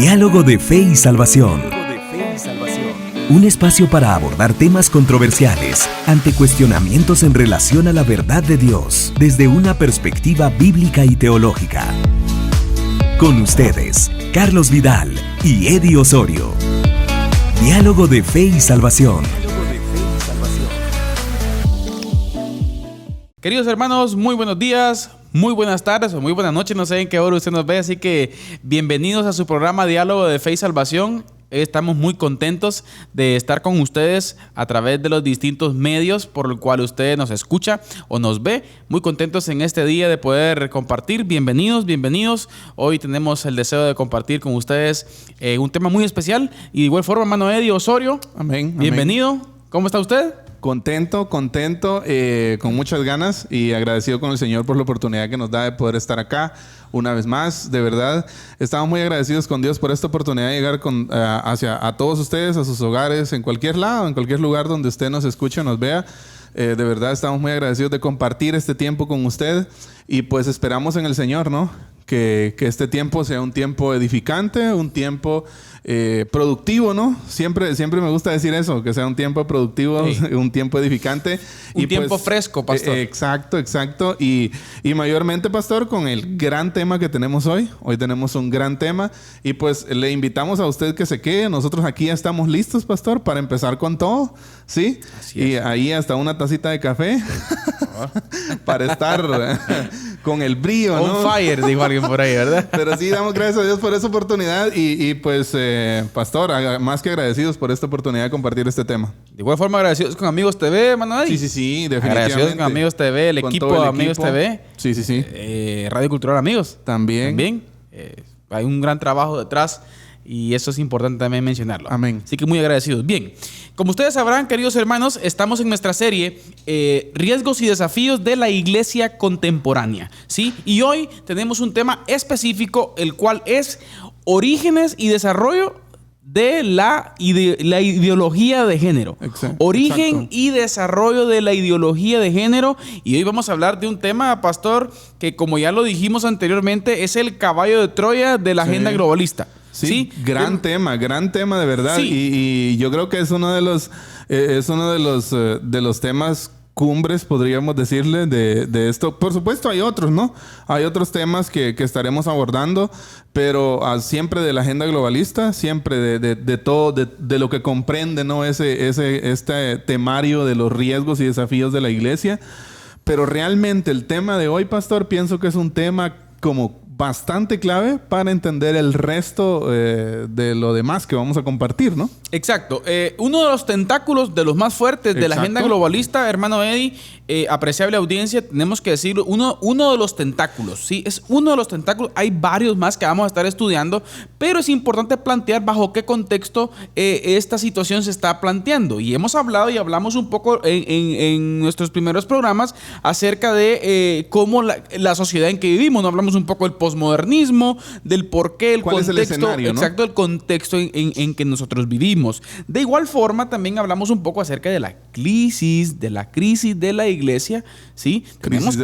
Diálogo de Fe y Salvación. Un espacio para abordar temas controversiales ante cuestionamientos en relación a la verdad de Dios desde una perspectiva bíblica y teológica. Con ustedes, Carlos Vidal y Eddie Osorio. Diálogo de Fe y Salvación. Queridos hermanos, muy buenos días, muy buenas tardes o muy buenas noches, no sé en qué hora usted nos ve, así que bienvenidos a su programa Diálogo de Fe y Salvación. Estamos muy contentos de estar con ustedes a través de los distintos medios por los cuales usted nos escucha o nos ve. Muy contentos en este día de poder compartir. Bienvenidos. Hoy tenemos el deseo de compartir con ustedes un tema muy especial. Y de igual forma, hermano Eddie Osorio. Amén. Bienvenido. ¿Cómo está usted? Contento, con muchas ganas y agradecido con el Señor por la oportunidad que nos da de poder estar acá una vez más. De verdad, estamos muy agradecidos con Dios por esta oportunidad de llegar hacia a todos ustedes, a sus hogares, en cualquier lado, en cualquier lugar donde usted nos escuche o nos vea. De verdad, estamos muy agradecidos de compartir este tiempo con usted y pues esperamos en el Señor, ¿no? Que este tiempo sea un tiempo edificante, un tiempo productivo, ¿no? Siempre me gusta decir eso, que sea un tiempo productivo, sí. Un tiempo edificante. Un tiempo fresco, pastor. Exacto. Y mayormente, pastor, con el gran tema que tenemos hoy. Hoy tenemos un gran tema y pues le invitamos a usted que se quede. Nosotros aquí ya estamos listos, pastor, para empezar con todo, ¿sí? Y ahí hasta una tacita de café para estar con el brío, ¿no? On fire, dijo alguien por ahí, ¿verdad? Pero sí, damos gracias a Dios por esa oportunidad y pues, pastor, más que agradecidos por esta oportunidad de compartir este tema. De igual forma, agradecidos con Amigos TV, hermano Eddie. Sí, definitivamente. Agradecidos con Amigos TV, el equipo de Amigos TV. Sí. Radio Cultural Amigos. También. Hay un gran trabajo detrás y eso es importante también mencionarlo. Amén. Así que muy agradecidos. Bien, como ustedes sabrán, queridos hermanos, estamos en nuestra serie Riesgos y Desafíos de la Iglesia Contemporánea, ¿sí? Y hoy tenemos un tema específico, el cual es Orígenes y Desarrollo de la ideología de género. Origen y desarrollo de la ideología de género. Y hoy vamos a hablar de un tema, pastor, que como ya lo dijimos anteriormente, es el caballo de Troya de la agenda globalista. Sí, gran tema de verdad. Sí. Y yo creo que es uno de los temas cumbres, podríamos decirle, de esto. Por supuesto, hay otros, ¿no? Hay otros temas que estaremos abordando, pero siempre de la agenda globalista, siempre de todo, de lo que comprende, ¿no? Este temario de los riesgos y desafíos de la iglesia. Pero realmente el tema de hoy, pastor, pienso que es un tema como bastante clave para entender el resto de lo demás que vamos a compartir, ¿no? Exacto. Uno de los tentáculos de los más fuertes de la agenda globalista, hermano Eddie, apreciable audiencia, tenemos que decirlo, uno de los tentáculos, ¿sí? Es uno de los tentáculos. Hay varios más que vamos a estar estudiando, pero es importante plantear bajo qué contexto esta situación se está planteando. Y hemos hablado y hablamos un poco en nuestros primeros programas acerca de cómo la sociedad en que vivimos. Nos hablamos un poco del posmodernismo, del por qué, el contexto, es el escenario, ¿no? Exacto, el contexto en que nosotros vivimos. De igual forma, también hablamos un poco acerca de la crisis de la iglesia, ¿sí? Tenemos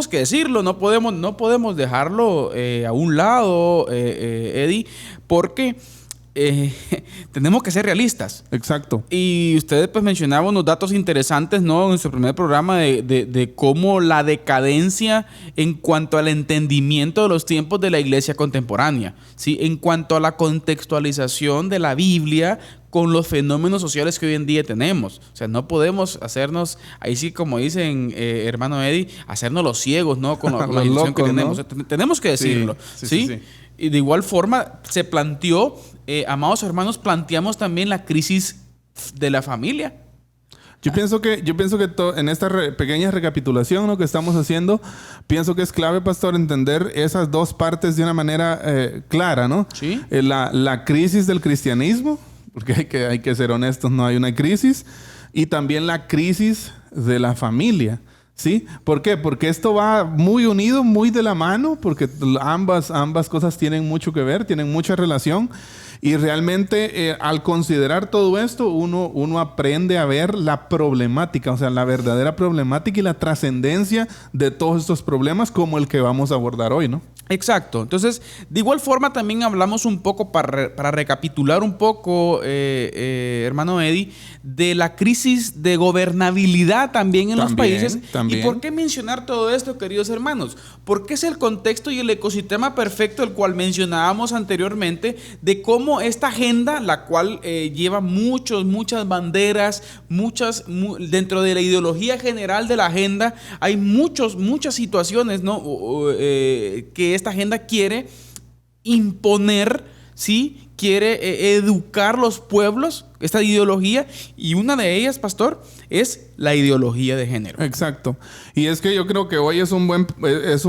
que decirlo, no podemos dejarlo a un lado, Eddie, porque tenemos que ser realistas. Exacto. Y ustedes pues mencionaban unos datos interesantes, ¿no? En nuestro primer programa de cómo la decadencia en cuanto al entendimiento de los tiempos de la iglesia contemporánea, ¿sí? En cuanto a la contextualización de la Biblia con los fenómenos sociales que hoy en día tenemos. O sea, no podemos hacernos, ahí sí como dicen, hermano Eddie, hacernos los ciegos, ¿no? Con la visión que tenemos. ¿No? Tenemos que decirlo, ¿sí? Y de igual forma se planteó, amados hermanos, planteamos también la crisis de la familia. Yo pienso que en esta pequeña recapitulación, ¿no?, que estamos haciendo, pienso que es clave, pastor, entender esas dos partes de una manera clara, ¿no? Sí. La crisis del cristianismo, porque hay que ser honestos, no hay una crisis, y también la crisis de la familia. ¿Sí? ¿Por qué? Porque esto va muy unido, muy de la mano, porque ambas cosas tienen mucho que ver, tienen mucha relación. Y realmente al considerar todo esto, uno aprende a ver la problemática, o sea, la verdadera problemática y la trascendencia de todos estos problemas como el que vamos a abordar hoy, ¿no? Exacto. Entonces, de igual forma también hablamos un poco, para recapitular un poco, hermano Eddie, de la crisis de gobernabilidad también en los países. También. ¿Y por qué mencionar todo esto, queridos hermanos? Porque es el contexto y el ecosistema perfecto, el cual mencionábamos anteriormente, de cómo esta agenda, la cual lleva muchas banderas, dentro de la ideología general de la agenda, hay muchas situaciones, ¿no? Que esta agenda quiere imponer, ¿sí? Quiere educar los pueblos, esta ideología, y una de ellas, pastor, es la ideología de género. Exacto. Y es que yo creo que hoy es un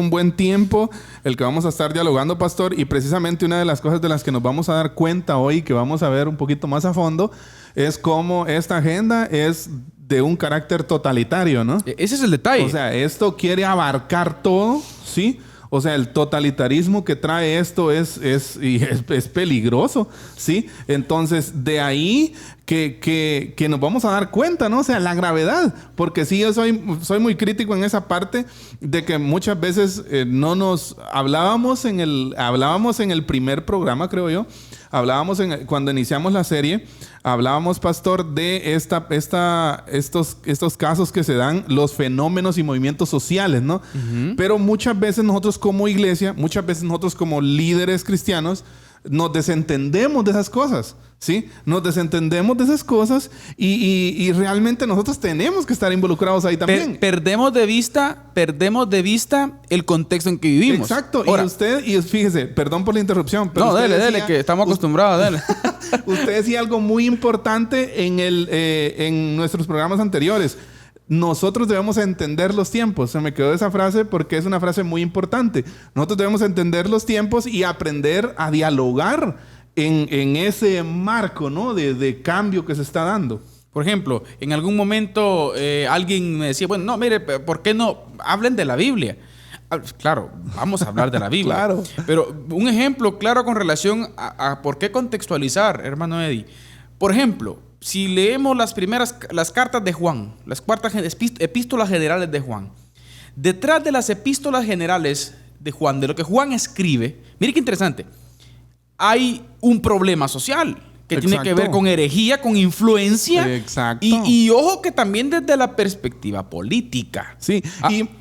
buen tiempo el que vamos a estar dialogando, pastor, y precisamente una de las cosas de las que nos vamos a dar cuenta hoy, que vamos a ver un poquito más a fondo, es cómo esta agenda es de un carácter totalitario, ¿no? Ese es el detalle. O sea, esto quiere abarcar todo, ¿sí? O sea, el totalitarismo que trae esto es peligroso, ¿sí? Entonces, de ahí que nos vamos a dar cuenta, ¿no? O sea, la gravedad. Porque sí, yo soy muy crítico en esa parte de que muchas veces no nos hablábamos en el primer programa, creo yo. Cuando iniciamos la serie, hablábamos, pastor, de estos casos que se dan, los fenómenos y movimientos sociales, ¿no? Uh-huh. Pero muchas veces nosotros como iglesia, muchas veces nosotros como líderes cristianos, nos desentendemos de esas cosas, ¿sí? Nos desentendemos de esas cosas y realmente nosotros tenemos que estar involucrados ahí también. Perdemos de vista el contexto en que vivimos. Exacto. Ahora, y fíjese, perdón por la interrupción. Pero no, dele, que estamos acostumbrados, dele. Usted decía algo muy importante en nuestros programas anteriores. Nosotros debemos entender los tiempos. Se me quedó esa frase porque es una frase muy importante. Nosotros debemos entender los tiempos y aprender a dialogar en ese marco, ¿no? de cambio que se está dando. Por ejemplo, en algún momento alguien me decía, bueno, no, mire, ¿por qué no hablen de la Biblia? Claro, vamos a hablar de la Biblia. Claro. Pero un ejemplo claro con relación a por qué contextualizar, hermano Eddie. Por ejemplo, si leemos las cartas de Juan, las epístolas generales de Juan, detrás de las epístolas generales de Juan, de lo que Juan escribe, mire qué interesante, hay un problema social que Exacto. tiene que ver con herejía, con influencia. Exacto. Y ojo que también desde la perspectiva política. Sí,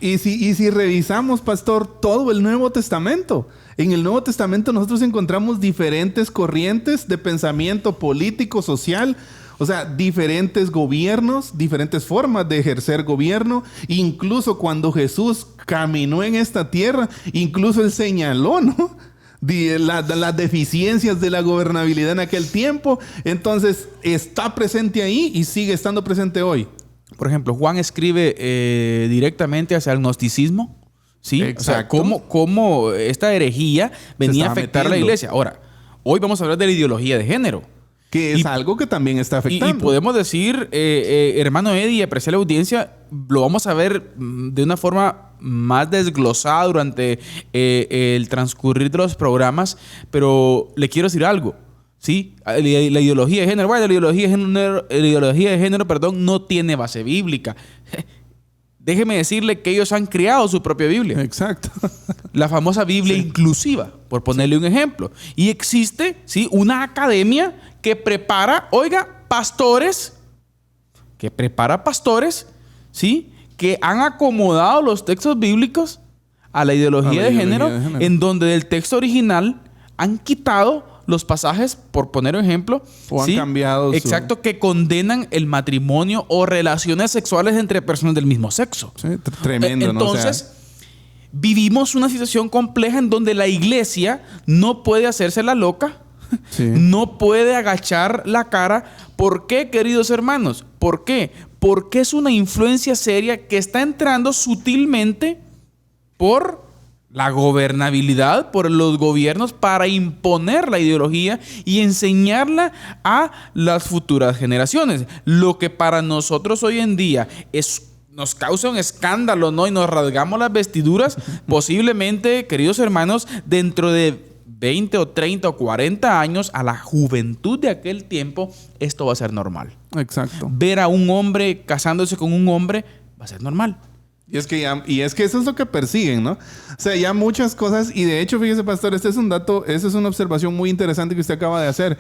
y si revisamos, pastor, todo el Nuevo Testamento, en el Nuevo Testamento nosotros encontramos diferentes corrientes de pensamiento político, social. O sea, diferentes gobiernos, diferentes formas de ejercer gobierno. Incluso cuando Jesús caminó en esta tierra, incluso Él señaló, ¿no? Las deficiencias de la gobernabilidad en aquel tiempo. Entonces, está presente ahí y sigue estando presente hoy. Por ejemplo, Juan escribe directamente hacia el gnosticismo, ¿sí? Exacto. O sea, cómo esta herejía venía a afectar a la iglesia. Ahora, hoy vamos a hablar de la ideología de género. Que es algo que también está afectando. Y podemos decir, hermano Eddie, apreciar la audiencia, lo vamos a ver de una forma más desglosada durante el transcurrir de los programas, pero le quiero decir algo, ¿sí? La ideología de género, bueno, la ideología de género, no tiene base bíblica. Déjeme decirle que ellos han creado su propia Biblia. Exacto. La famosa Biblia inclusiva, por ponerle un ejemplo. Y existe, ¿sí?, una academia que prepara, pastores, ¿sí?, que han acomodado los textos bíblicos a la ideología de género, en donde del texto original han quitado los pasajes, por poner un ejemplo, o han cambiado exacto, que condenan el matrimonio o relaciones sexuales entre personas del mismo sexo. Sí, tremendo, entonces, ¿no? O sea, vivimos una situación compleja en donde la iglesia no puede hacerse la loca, sí, no puede agachar la cara. ¿Por qué, queridos hermanos? ¿Por qué? Porque es una influencia seria que está entrando sutilmente por la gobernabilidad, por los gobiernos, para imponer la ideología y enseñarla a las futuras generaciones. Lo que para nosotros hoy en día nos causa un escándalo, ¿no? Y nos rasgamos las vestiduras. Posiblemente, queridos hermanos, dentro de 20 o 30 o 40 años, a la juventud de aquel tiempo, esto va a ser normal. Exacto. Ver a un hombre casándose con un hombre va a ser normal. Y es que eso es lo que persiguen, ¿no? O sea, ya muchas cosas, y de hecho, fíjese, pastor, este es un dato, esa es una observación muy interesante que usted acaba de hacer,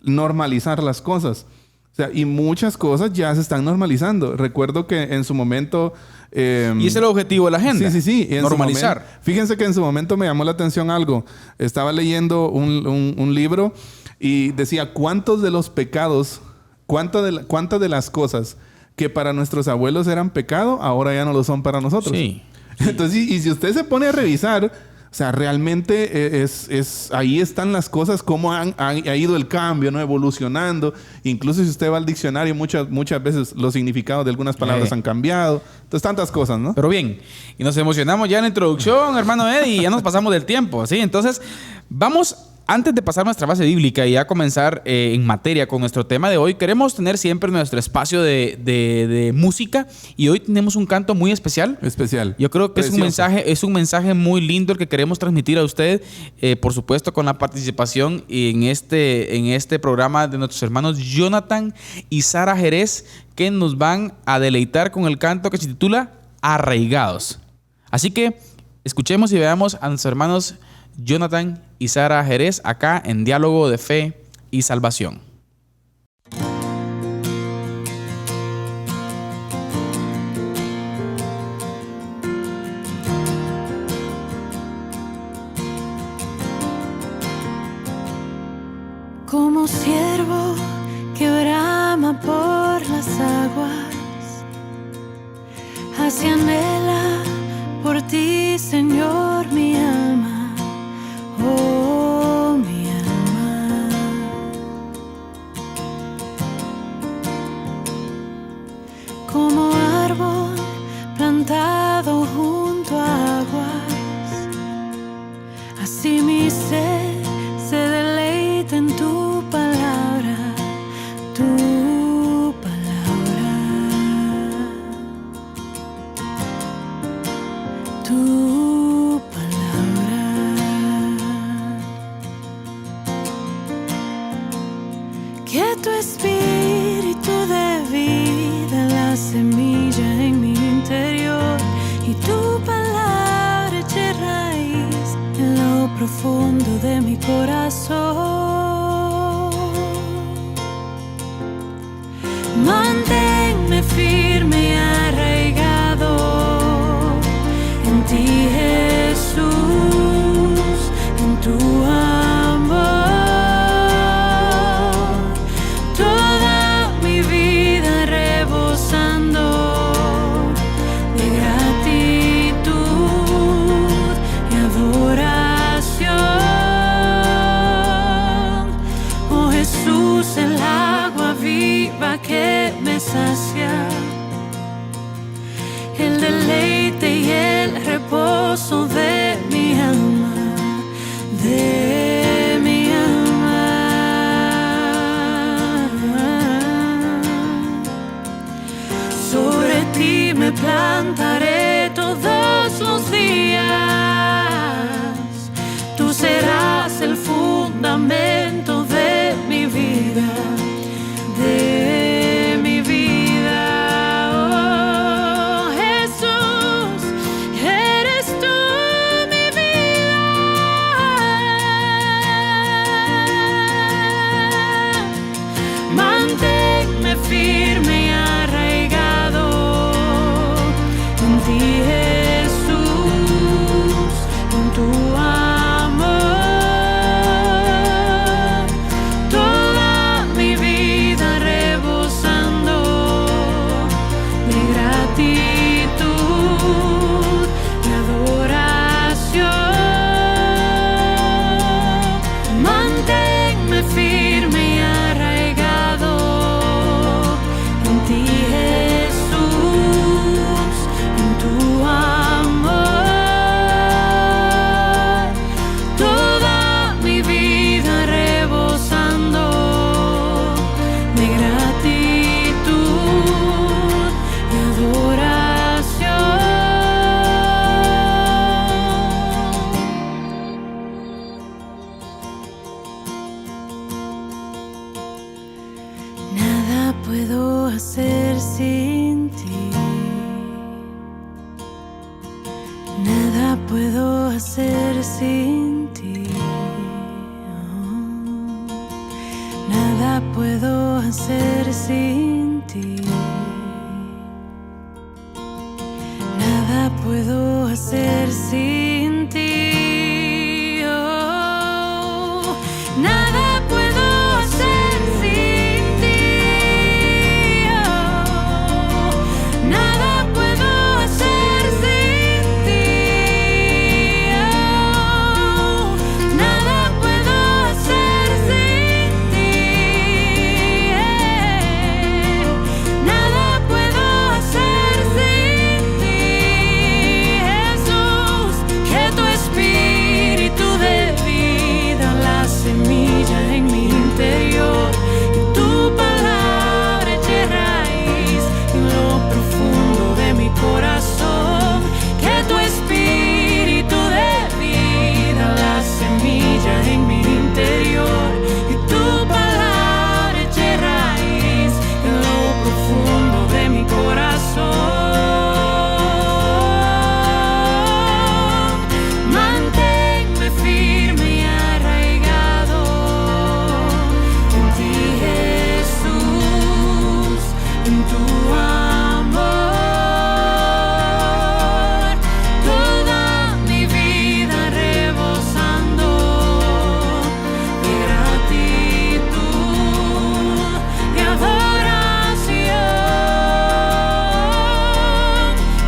normalizar las cosas. O sea, y muchas cosas ya se están normalizando. Recuerdo que en su momento... y ese es el objetivo de la agenda. Sí. Normalizar. Fíjense que en su momento me llamó la atención algo. Estaba leyendo un libro y decía, ¿cuántos de los pecados, cuántas de las cosas que para nuestros abuelos eran pecado, ahora ya no lo son para nosotros? Sí. Entonces, y si usted se pone a revisar, o sea, realmente ahí están las cosas, cómo ha ido el cambio, ¿no? Evolucionando. Incluso si usted va al diccionario, muchas veces los significados de algunas palabras han cambiado. Entonces, tantas cosas, ¿no? Pero bien, y nos emocionamos ya en la introducción, hermano Eddie, y ya nos pasamos del tiempo, ¿sí? Entonces, vamos... Antes de pasar nuestra base bíblica y ya comenzar en materia con nuestro tema de hoy, queremos tener siempre nuestro espacio de música, y hoy tenemos un canto muy especial. Yo creo que es un mensaje muy lindo el que queremos transmitir a usted, por supuesto con la participación en este programa de nuestros hermanos Jonathan y Sara Jerez, que nos van a deleitar con el canto que se titula Arraigados. Así que escuchemos y veamos a nuestros hermanos Jonathan y Sara Jerez acá en Diálogo de Fe y Salvación. Como siervo que brama por las aguas, así anhela por ti, Señor, mi alma. Oh, mi alma. Como árbol plantado junto a aguas, así mi ser se deleita en tu palabra, tu palabra, tu palabra. Que tu espíritu de vida, la semilla en mi interior, y tu palabra eche raíz en lo profundo de mi corazón. Manténme firme y arraigado en ti, Jesús, en tu amor. Toda mi vida rebosando de gratitud y adoración. Oh Jesús, el agua viva que me sacia, el deleite y el reposo de mi alma, de mi alma. Sobre ti me plantaré todos los días, tú serás el fundamento de mi vida, de mi vida. Oh Jesús, eres tú mi vida. Manténme firme y arraigado en ti, Jesús, en tu amor. Toda mi vida rebosando de gratitud y adoración. Manténme firme y arraigado en ti, Jesús, en tu amor. Toda mi vida rebosando de gratitud y adoración. Nada puedo hacer sin ti. Nada puedo hacer sin ti. Nada puedo hacer sin ti. Oh, nada puedo hacer sin ti. Oh, nada puedo hacer sin ti. Oh, nada puedo hacer sin ti. Nada puedo hacer sin ti. Jesús, que tu espíritu de vida, la semilla en mi interior, y tu palabra eche raíz en lo profundo de mi corazón. Que tu espíritu de vida, la semilla en mi interior, y tu palabra eche raíz en lo profundo de mi corazón. Manténme firme y arraigado en ti, Jesús, en tu amor. Toda mi vida rebosando de gratitud y adoración.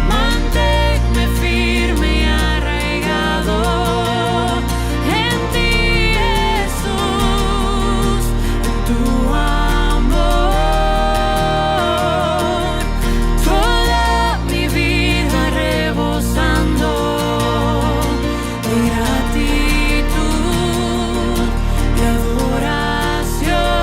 Manténme firme y arraigado en ti, Jesús, en tu amor. Toda mi vida rebosando de gratitud y adoración.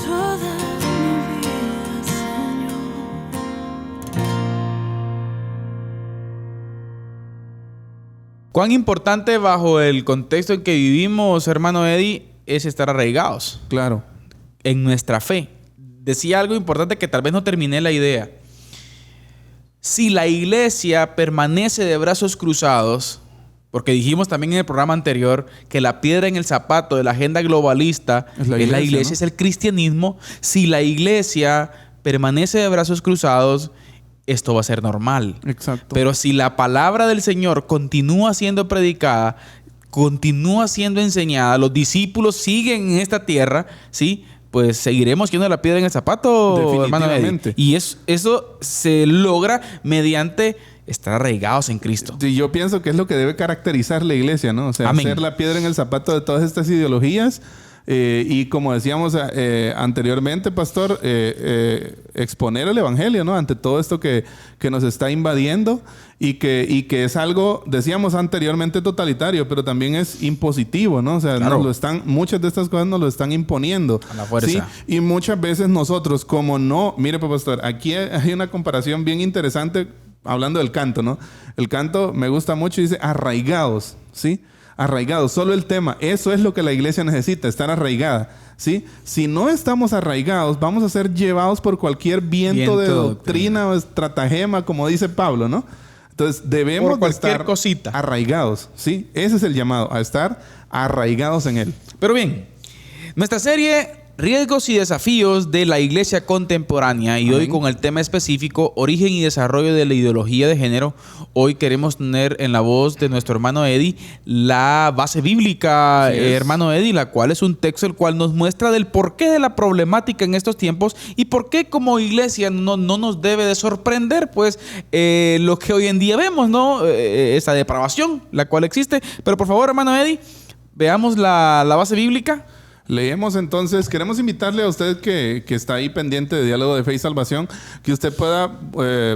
Toda mi vida, Señor. Cuán importante bajo el contexto en que vivimos, hermano Eddie, es estar arraigados Claro. en nuestra fe. Decía algo importante que tal vez no terminé la idea. Si la iglesia permanece de brazos cruzados, porque dijimos también en el programa anterior que la piedra en el zapato de la agenda globalista Es la es la iglesia, iglesia, ¿no? es el cristianismo. Si la iglesia permanece de brazos cruzados, esto va a ser normal. Exacto. Pero si la palabra del Señor continúa siendo predicada, continúa siendo enseñada, los discípulos siguen en esta tierra, ¿sí? Pues seguiremos siendo la piedra en el zapato, hermano Eddie. Definitivamente. Y eso se logra mediante estar arraigados en Cristo. Sí, yo pienso que es lo que debe caracterizar la iglesia, ¿no? O sea, Amén. ser la piedra en el zapato de todas estas ideologías. Y como decíamos anteriormente, pastor, exponer el evangelio, ¿no? Ante todo esto que nos está invadiendo y que es algo, decíamos anteriormente, totalitario, pero también es impositivo, ¿no? O sea, Claro. muchas de estas cosas nos lo están imponiendo. A la fuerza. ¿Sí? Y muchas veces nosotros, como no, mire, pastor, aquí hay una comparación bien interesante hablando del canto, ¿no? El canto me gusta mucho y dice arraigados, ¿sí? Arraigados, solo el tema. Eso es lo que la iglesia necesita, estar arraigada, ¿sí? Si no estamos arraigados, vamos a ser llevados por cualquier viento de doctrina o estratagema, como dice Pablo, ¿no? Entonces debemos Por de cualquier estar cosita. arraigados, ¿sí? Ese es el llamado, a estar arraigados en él. Pero bien, nuestra serie Riesgos y desafíos de la iglesia contemporánea, y hoy con el tema específico Origen y desarrollo de la ideología de género. Hoy queremos tener en la voz de nuestro hermano Eddie la base bíblica, hermano Eddie, la cual es un texto el cual nos muestra del porqué de la problemática en estos tiempos y por qué como iglesia no nos debe de sorprender pues lo que hoy en día vemos, ¿no? Esta depravación la cual existe. Pero por favor, hermano Eddie, veamos la base bíblica. Leemos entonces, queremos invitarle a usted que está ahí pendiente de Diálogo de Fe y Salvación, que usted pueda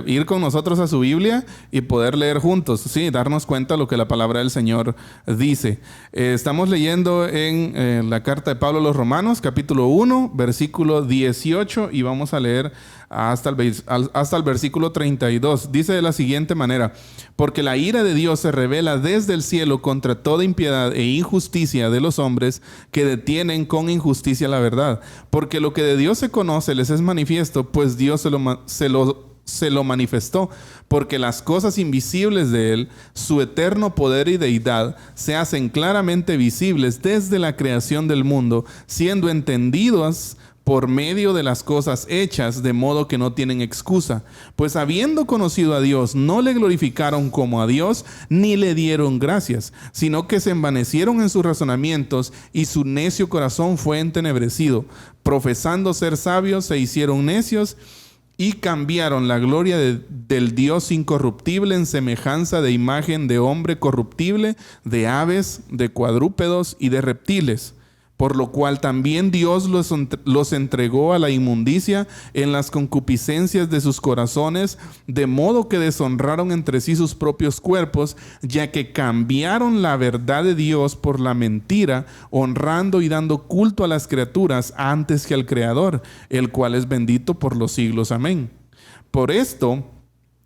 ir con nosotros a su Biblia y poder leer juntos, sí, darnos cuenta de lo que la palabra del Señor dice. Estamos leyendo en la carta de Pablo a los Romanos, capítulo 1, versículo 18, y vamos a leer hasta el versículo 32. Dice de la siguiente manera: porque la ira de Dios se revela desde el cielo contra toda impiedad e injusticia de los hombres que detienen retienen con injusticia la verdad. Porque lo que de Dios se conoce les es manifiesto, pues Dios se lo manifestó, porque las cosas invisibles de Él, su eterno poder y deidad, se hacen claramente visibles desde la creación del mundo, siendo entendidas por medio de las cosas hechas, de modo que no tienen excusa. Pues habiendo conocido a Dios, no le glorificaron como a Dios, ni le dieron gracias, sino que se envanecieron en sus razonamientos, y su necio corazón fue entenebrecido. Profesando ser sabios, se hicieron necios, y cambiaron la gloria del Dios incorruptible en semejanza de imagen de hombre corruptible, de aves, de cuadrúpedos y de reptiles. Por lo cual también Dios los entregó a la inmundicia en las concupiscencias de sus corazones, de modo que deshonraron entre sí sus propios cuerpos, ya que cambiaron la verdad de Dios por la mentira, honrando y dando culto a las criaturas antes que al Creador, el cual es bendito por los siglos. Amén. Por esto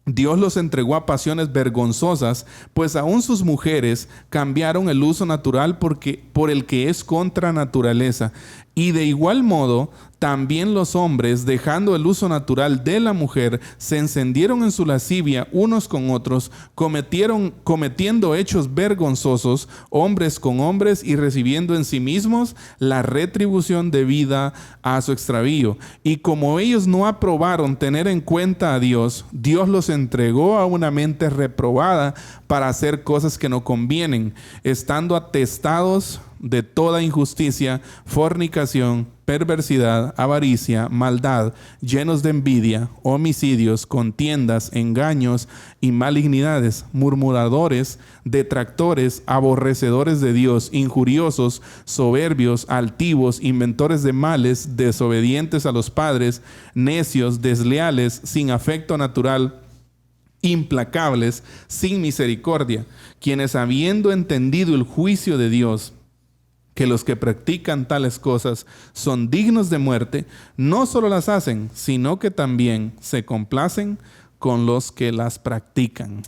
Dios los entregó a pasiones vergonzosas, pues aún sus mujeres cambiaron el uso natural por el que es contra naturaleza. Y de igual modo, también los hombres, dejando el uso natural de la mujer, se encendieron en su lascivia unos con otros, cometiendo hechos vergonzosos, hombres con hombres, y recibiendo en sí mismos la retribución debida a su extravío. Y como ellos no aprobaron tener en cuenta a Dios, Dios los entregó a una mente reprobada para hacer cosas que no convienen, estando atestados de toda injusticia, fornicación, perversidad, avaricia, maldad, llenos de envidia, homicidios, contiendas, engaños y malignidades, murmuradores, detractores, aborrecedores de Dios, injuriosos, soberbios, altivos, inventores de males, desobedientes a los padres, necios, desleales, sin afecto natural, implacables, sin misericordia, quienes habiendo entendido el juicio de Dios, que los que practican tales cosas son dignos de muerte, no solo las hacen, sino que también se complacen con los que las practican.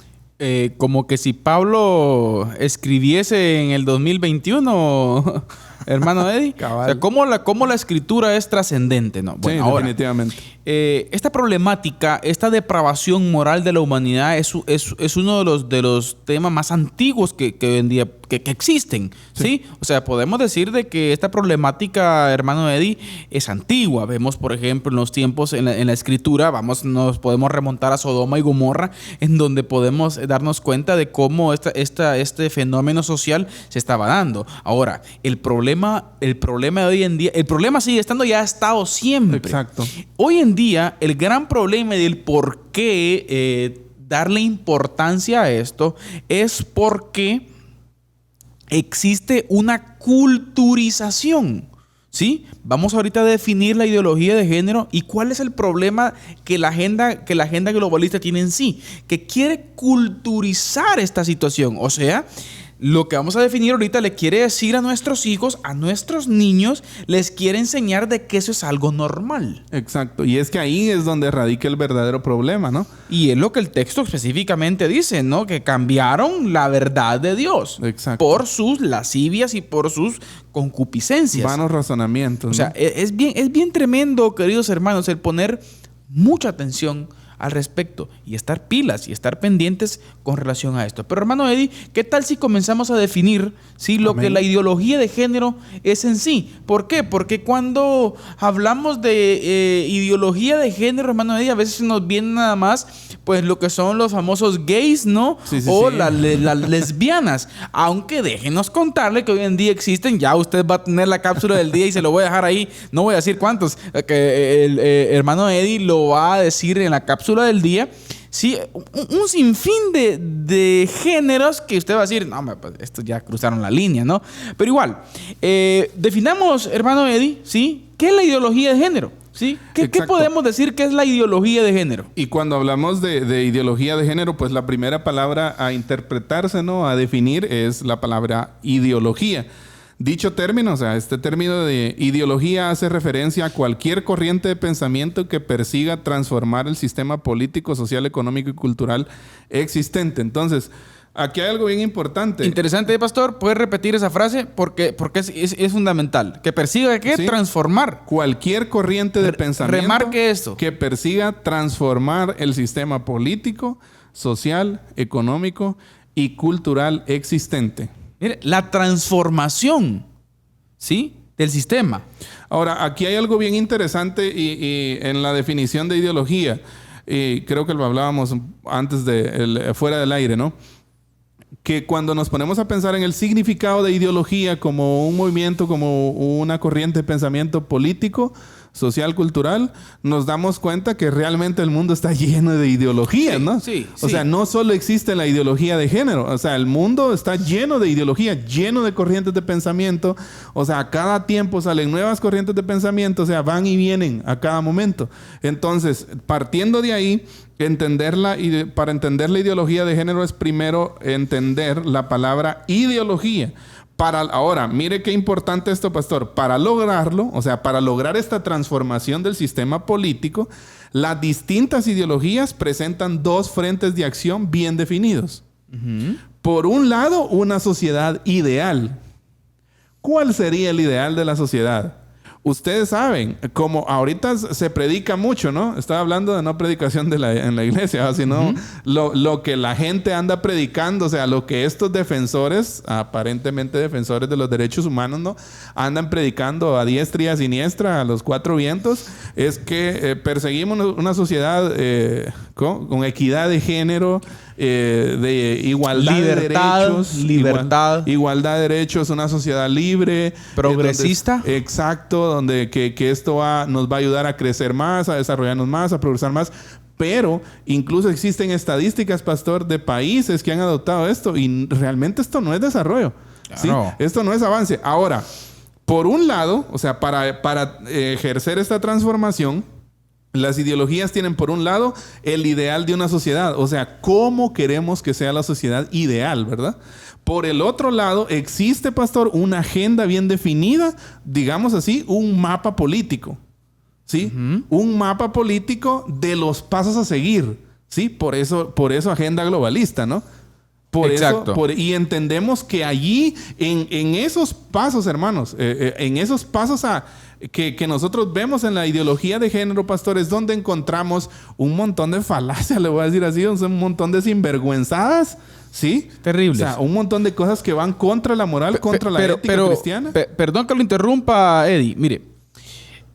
Como que si Pablo escribiese en el 2021, hermano Eddie. O sea, ¿cómo la escritura es trascendente, ¿no? Bueno, sí, ahora, definitivamente. Esta problemática, esta depravación moral de la humanidad es uno de los temas más antiguos que hoy en día que existen, ¿sí? O sea, podemos decir de que esta problemática, hermano Eddie, es antigua. Vemos, por ejemplo, en los tiempos en la escritura, nos podemos remontar a Sodoma y Gomorra, en donde podemos darnos cuenta de cómo este fenómeno social se estaba dando. Ahora, el problema de hoy en día, el problema sigue estando, ya ha estado siempre. Exacto. Hoy en día, el gran problema del por qué darle importancia a esto es porque existe una culturización, ¿sí? Vamos ahorita a definir la ideología de género y cuál es el problema que la agenda globalista tiene en sí, que quiere culturizar esta situación. O sea, lo que vamos a definir ahorita le quiere decir a nuestros hijos, a nuestros niños, les quiere enseñar de que eso es algo normal. Exacto. Y es que ahí es donde radica el verdadero problema, ¿no? Y es lo que el texto específicamente dice, ¿no? Que cambiaron la verdad de Dios. Exacto. Por sus lascivias y por sus concupiscencias. Vanos razonamientos, ¿no? O sea, es bien tremendo, queridos hermanos, el poner mucha atención al respecto y estar pilas y estar pendientes con relación a esto. Pero hermano Eddie, ¿qué tal si comenzamos a definir lo que la ideología de género es en sí? ¿Por qué? Porque cuando hablamos de ideología de género, hermano Eddie, a veces nos viene nada más pues lo que son los famosos gays, ¿no? Sí, o sí. Las lesbianas. Aunque déjenos contarle que hoy en día existen, ya usted va a tener la cápsula del día y se lo voy a dejar ahí, no voy a decir cuántos, que el hermano Eddie lo va a decir en la cápsula del día. Sí, un sinfín de géneros que usted va a decir, no, pues estos ya cruzaron la línea, ¿no? Pero igual, definamos, hermano Eddie, ¿sí? ¿Qué es la ideología de género? ¿Sí? ¿Qué podemos decir que es la ideología de género? Y cuando hablamos de ideología de género, pues la primera palabra a interpretarse, ¿no? A definir es la palabra ideología. Dicho término, o sea, este término de ideología hace referencia a cualquier corriente de pensamiento que persiga transformar el sistema político, social, económico y cultural existente. Entonces, aquí hay algo bien importante. Interesante, pastor. ¿Puedes repetir esa frase? Porque es fundamental. Que persiga, ¿qué? Sí. Transformar. Cualquier corriente de pensamiento remarque esto. que persiga transformar el sistema político, social, económico y cultural existente. Mire, la transformación, ¿sí?, del sistema. Ahora, aquí hay algo bien interesante y en la definición de ideología, y creo que lo hablábamos antes fuera del aire, ¿no? Que cuando nos ponemos a pensar en el significado de ideología como un movimiento, como una corriente de pensamiento político, social, cultural, nos damos cuenta que realmente el mundo está lleno de ideologías, ¿no? Sí. O sea, no solo existe la ideología de género, o sea, el mundo está lleno de ideología, lleno de corrientes de pensamiento, o sea, a cada tiempo salen nuevas corrientes de pensamiento, o sea, van y vienen a cada momento. Entonces, partiendo de ahí, para entender la ideología de género es primero entender la palabra ideología. Ahora, mire qué importante esto, pastor. Para lograrlo, o sea, para lograr esta transformación del sistema político, las distintas ideologías presentan dos frentes de acción bien definidos. Por un lado, una sociedad ideal. ¿Cuál sería el ideal de la sociedad? Ustedes saben, como ahorita se predica mucho, ¿no? Estaba hablando de no predicación en la iglesia, sino lo que la gente anda predicando, o sea, lo que estos defensores, aparentemente defensores de los derechos humanos, ¿no?, andan predicando a diestra y a siniestra, a los cuatro vientos, es que perseguimos una sociedad con equidad de género, de igualdad de derechos. Igualdad de derechos, una sociedad libre. Progresista. Exacto, donde que esto nos va a ayudar a crecer más, a desarrollarnos más, a progresar más. Pero incluso existen estadísticas, pastor, de países que han adoptado esto y realmente esto no es desarrollo. Claro. ¿Sí? Esto no es avance. Ahora, por un lado, o sea, para ejercer esta transformación, las ideologías tienen por un lado el ideal de una sociedad, o sea, cómo queremos que sea la sociedad ideal, ¿verdad? Por el otro lado, existe, pastor, una agenda bien definida, digamos así, un mapa político, ¿sí? Un mapa político de los pasos a seguir, ¿sí? Por eso agenda globalista, ¿no? Exacto. Y entendemos que allí, en esos pasos, hermanos, en esos pasos que nosotros vemos en la ideología de género, pastor, es donde encontramos un montón de falacias, le voy a decir así, un montón de sinvergüenzadas, ¿sí? Terribles. O sea, un montón de cosas que van contra la moral, contra la ética cristiana. Perdón que lo interrumpa, Eddie. Mire,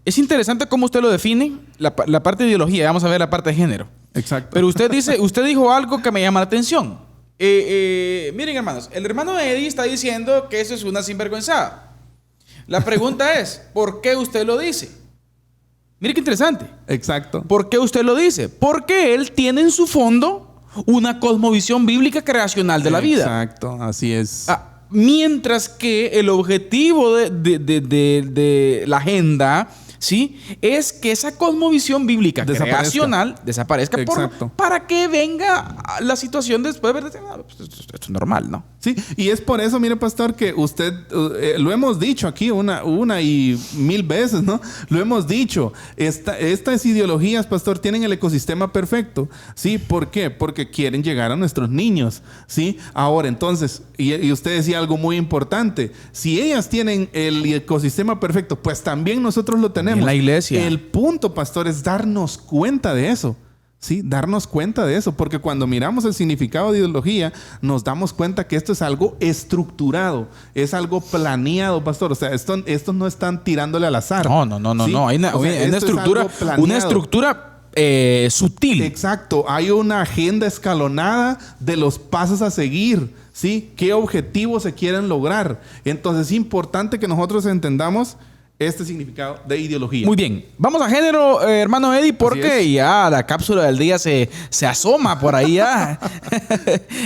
es interesante cómo usted lo define, la parte de ideología. Vamos a ver la parte de género. Exacto. Pero usted dijo algo que me llama la atención. Miren, hermanos, el hermano Eddie está diciendo que eso es una sinvergüenzada. La pregunta es, ¿por qué usted lo dice? Mire qué interesante. Exacto. ¿Por qué usted lo dice? Porque él tiene en su fondo una cosmovisión bíblica creacional de la vida. Exacto, así es. Mientras que el objetivo de la agenda, ¿sí?, es que esa cosmovisión bíblica creacional desaparezca para que venga la situación después de ver, esto es normal, ¿no? Sí, y es por eso, mire, pastor, que usted, lo hemos dicho aquí una y mil veces, ¿no? Lo hemos dicho. Estas ideologías, pastor, tienen el ecosistema perfecto, ¿sí? ¿Por qué? Porque quieren llegar a nuestros niños, ¿sí? Ahora, entonces, y usted decía algo muy importante. Si ellas tienen el ecosistema perfecto, pues también nosotros lo tenemos. En la iglesia. El punto, pastor, es darnos cuenta de eso. Sí, darnos cuenta de eso, porque cuando miramos el significado de ideología, nos damos cuenta que esto es algo estructurado, es algo planeado, pastor. O sea, esto no están tirándole al azar. No. Hay una estructura sutil. Exacto. Hay una agenda escalonada de los pasos a seguir, ¿sí? ¿Qué objetivos se quieren lograr? Entonces es importante que nosotros entendamos este significado de ideología. Muy bien. Vamos a género, hermano Eddie, porque ya la cápsula del día se asoma por ahí ya.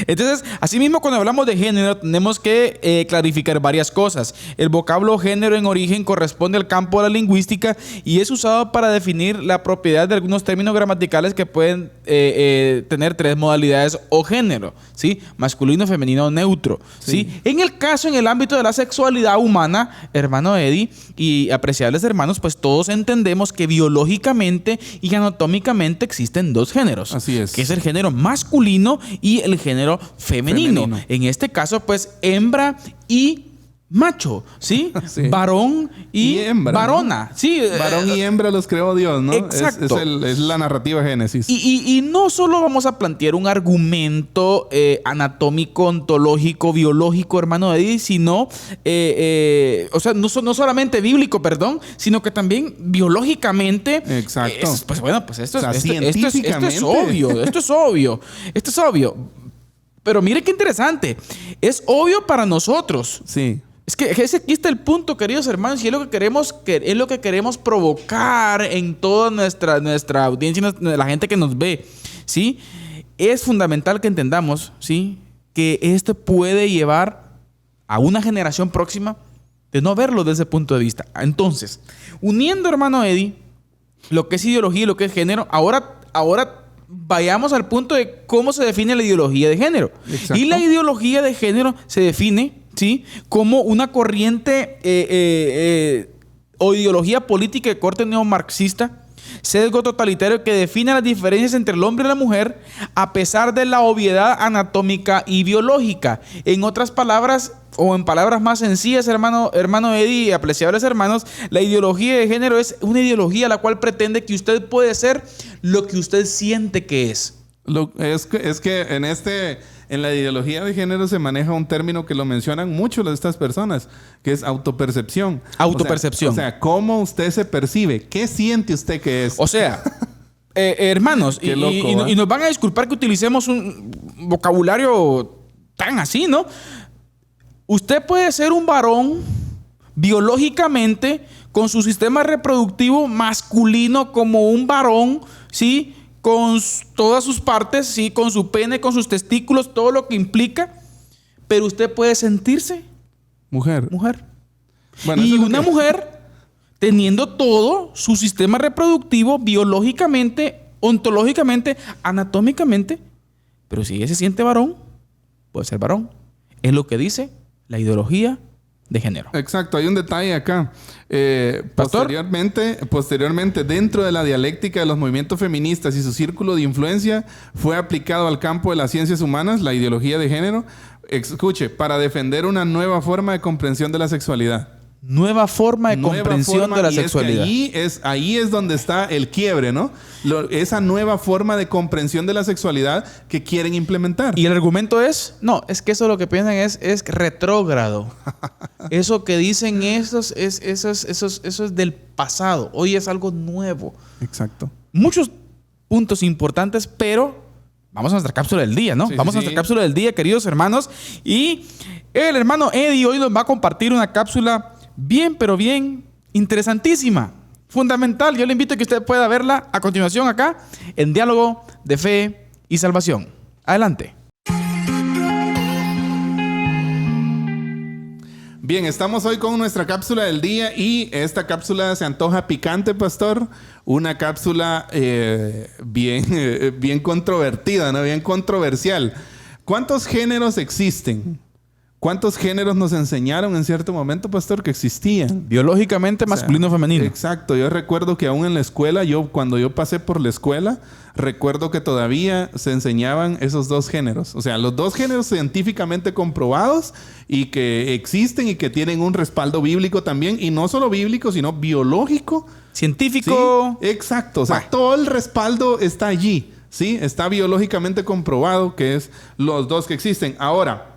Entonces, asimismo, cuando hablamos de género, tenemos que clarificar varias cosas. El vocablo género en origen corresponde al campo de la lingüística y es usado para definir la propiedad de algunos términos gramaticales que pueden tener tres modalidades o género, ¿sí? Masculino, femenino o neutro, ¿sí? En el ámbito de la sexualidad humana, hermano Eddie, y y apreciables hermanos, pues todos entendemos que biológicamente y anatómicamente existen dos géneros. Así es. Que es el género masculino y el género femenino. En este caso, pues, hembra y macho, ¿sí? Sí. Varón y hembra, varona, ¿no? ¿sí? Varón y hembra los creó Dios, ¿no? Exacto. Es la narrativa de Génesis. Y no solo vamos a plantear un argumento anatómico, ontológico, biológico, hermano Eddie, sino, o sea, no solamente bíblico, perdón, sino que también biológicamente. Exacto. Pues bueno, pues esto, O sea, esto es científicamente. obvio, esto es obvio. Pero mire qué interesante, es obvio para nosotros. Sí. Es que aquí está el punto, queridos hermanos, y es lo que queremos provocar en toda nuestra audiencia, la gente que nos ve, ¿sí? Es fundamental que entendamos, ¿sí?, que esto puede llevar a una generación próxima de no verlo desde ese punto de vista. Entonces, uniendo, hermano Eddie, lo que es ideología y lo que es género, ahora vayamos al punto de cómo se define la ideología de género. Exacto. Y la ideología de género se define, ¿sí?, como una corriente o ideología política de corte neomarxista, sesgo totalitario que define las diferencias entre el hombre y la mujer a pesar de la obviedad anatómica y biológica. En otras palabras, o en palabras más sencillas, hermano Eddie y apreciables hermanos, la ideología de género es una ideología la cual pretende que usted puede ser lo que usted siente que es. Es que en la ideología de género se maneja un término que lo mencionan mucho estas personas, que es autopercepción. Autopercepción. O sea, ¿cómo usted se percibe? ¿Qué siente usted que es? O sea, hermanos, Qué loco, y nos van a disculpar que utilicemos un vocabulario tan así, ¿no? Usted puede ser un varón biológicamente con su sistema reproductivo masculino como un varón, ¿sí?, con todas sus partes, ¿sí?, con su pene, con sus testículos, todo lo que implica, pero usted puede sentirse mujer. Bueno, y una mujer teniendo todo su sistema reproductivo biológicamente, ontológicamente, anatómicamente, pero si ella se siente varón, puede ser varón. Es lo que dice la ideología de género. Exacto, hay un detalle acá. Posteriormente, dentro de la dialéctica de los movimientos feministas y su círculo de influencia, fue aplicado al campo de las ciencias humanas, la ideología de género, escuche, para defender una nueva forma de comprensión de la sexualidad. Nueva forma de comprensión de la sexualidad. Ahí es donde está el quiebre, ¿no? Esa nueva forma de comprensión de la sexualidad que quieren implementar. Y el argumento es, no, es que eso lo que piensan es retrógrado. Eso que dicen eso es del pasado. Hoy es algo nuevo. Exacto. Muchos puntos importantes, pero vamos a nuestra cápsula del día, ¿no? Vamos a nuestra cápsula del día, queridos hermanos. Y el hermano Eddie hoy nos va a compartir una cápsula bien, pero bien interesantísima, fundamental. Yo le invito a que usted pueda verla a continuación acá en Diálogo de Fe y Salvación. Adelante. Bien, estamos hoy con nuestra cápsula del día y esta cápsula se antoja picante, pastor. Una cápsula bien controvertida, ¿no? Bien controversial. ¿Cuántos géneros existen? ¿Cuántos géneros nos enseñaron en cierto momento, pastor, que existían? Biológicamente masculino, femenino. Exacto. Yo recuerdo que aún en la escuela, cuando yo pasé por la escuela, recuerdo que todavía se enseñaban esos dos géneros. O sea, los dos géneros científicamente comprobados y que existen y que tienen un respaldo bíblico también. Y no solo bíblico, sino biológico. Científico. Sí, exacto. O sea, todo el respaldo está allí. Sí, está biológicamente comprobado que es los dos que existen. Ahora,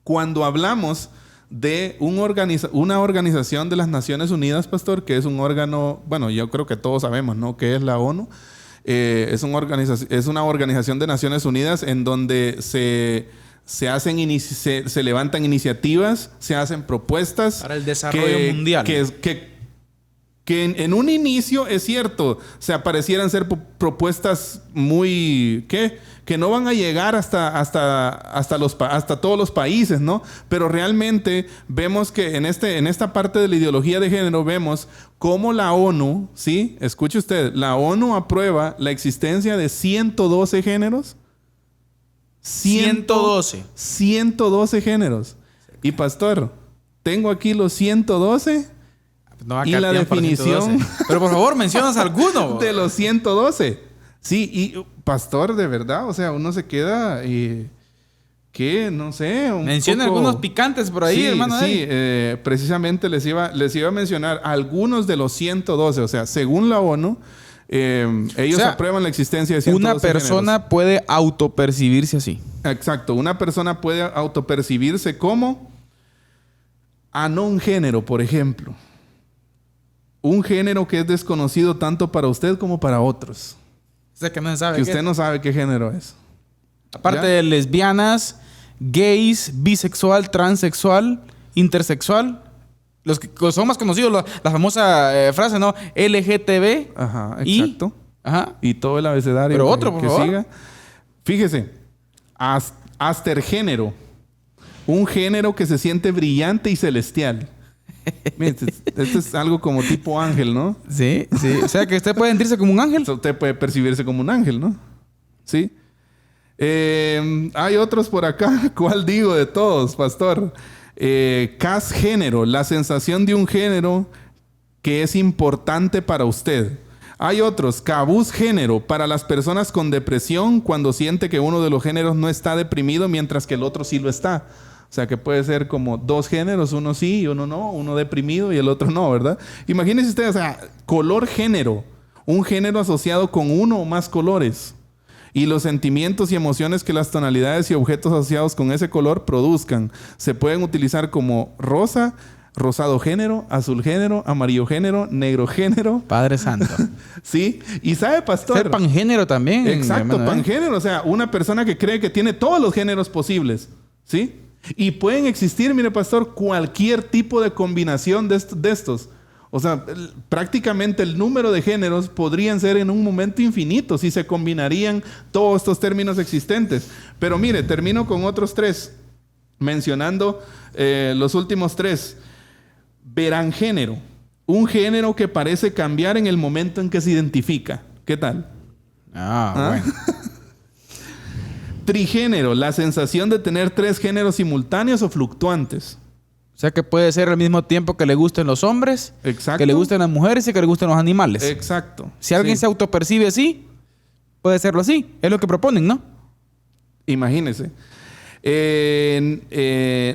cuando hablamos de una organización de las Naciones Unidas, pastor, que es un órgano, bueno, yo creo que todos sabemos, ¿no?, que es la ONU. Es una organización de Naciones Unidas en donde se levantan iniciativas, se hacen propuestas para el desarrollo mundial. Que en un inicio es cierto, se parecieran ser propuestas muy que no van a llegar hasta todos los países, ¿no? Pero realmente vemos que en esta parte de la ideología de género vemos cómo la ONU, ¿sí? Escuche usted, la ONU aprueba la existencia de 112 géneros. 112 géneros. Y pastor, tengo aquí los 112. No va a Y quedar la tiempo para definición 112. Pero por favor, mencionas alguno. de los 112. Sí, y pastor, de verdad, o sea, uno se queda, ¿qué? No sé, un Menciona poco... algunos picantes por ahí, Sí, hermano. sí, precisamente les iba a mencionar algunos de los 112, o sea, según la ONU, ellos aprueban la existencia de 112 una persona géneros. puede autopercibirse así. Exacto, una persona puede autopercibirse como un género, por ejemplo. Un género que es desconocido tanto para usted como para otros. O sea, que no se sabe. Que usted no sabe qué género es. Aparte ¿Ya? de lesbianas, gays, bisexual, transexual, intersexual. Los que son más conocidos, la famosa frase, ¿no? LGTB. Ajá, y- exacto. Ajá. Y todo el abecedario Pero otro, por que favor. siga. Fíjese, astergénero. Un género que se siente brillante y celestial. Mire, este es algo como tipo ángel, ¿no? Sí, sí. O sea, que usted puede sentirse como un ángel. Usted puede percibirse como un ángel, ¿no? Sí. Hay otros por acá. ¿Cuál digo de todos, pastor? Casgénero. La sensación de un género que es importante para usted. Hay otros. Cabusgénero. Para las personas con depresión cuando siente que uno de los géneros no está deprimido mientras que el otro sí lo está. O sea, que puede ser como dos géneros, uno sí y uno no, uno deprimido y el otro no, ¿verdad? Imagínense ustedes, o sea, color género, un género asociado con uno o más colores y los sentimientos y emociones que las tonalidades y objetos asociados con ese color produzcan. Se pueden utilizar como rosa, rosado género, azul género, amarillo género, negro género. Padre Santo. ¿Sí? Y sabe, pastor. Ser pangénero también. Exacto, hermano, pangénero. O sea, una persona que cree que tiene todos los géneros posibles. ¿Sí? Y pueden existir, mire, pastor, cualquier tipo de combinación de estos. O sea, prácticamente el número de géneros podrían ser en un momento infinito si se combinarían todos estos términos existentes. Pero mire, termino con otros tres, mencionando los últimos tres. Verangénero. Un género que parece cambiar en el momento en que se identifica. ¿Qué tal? Bueno. Trigénero, la sensación de tener tres géneros simultáneos o fluctuantes. O sea, que puede ser al mismo tiempo que le gusten los hombres, Exacto. que le gusten las mujeres y que le gusten los animales. Exacto. Si alguien Sí. se autopercibe así, puede serlo así. Es lo que proponen, ¿no? Imagínese.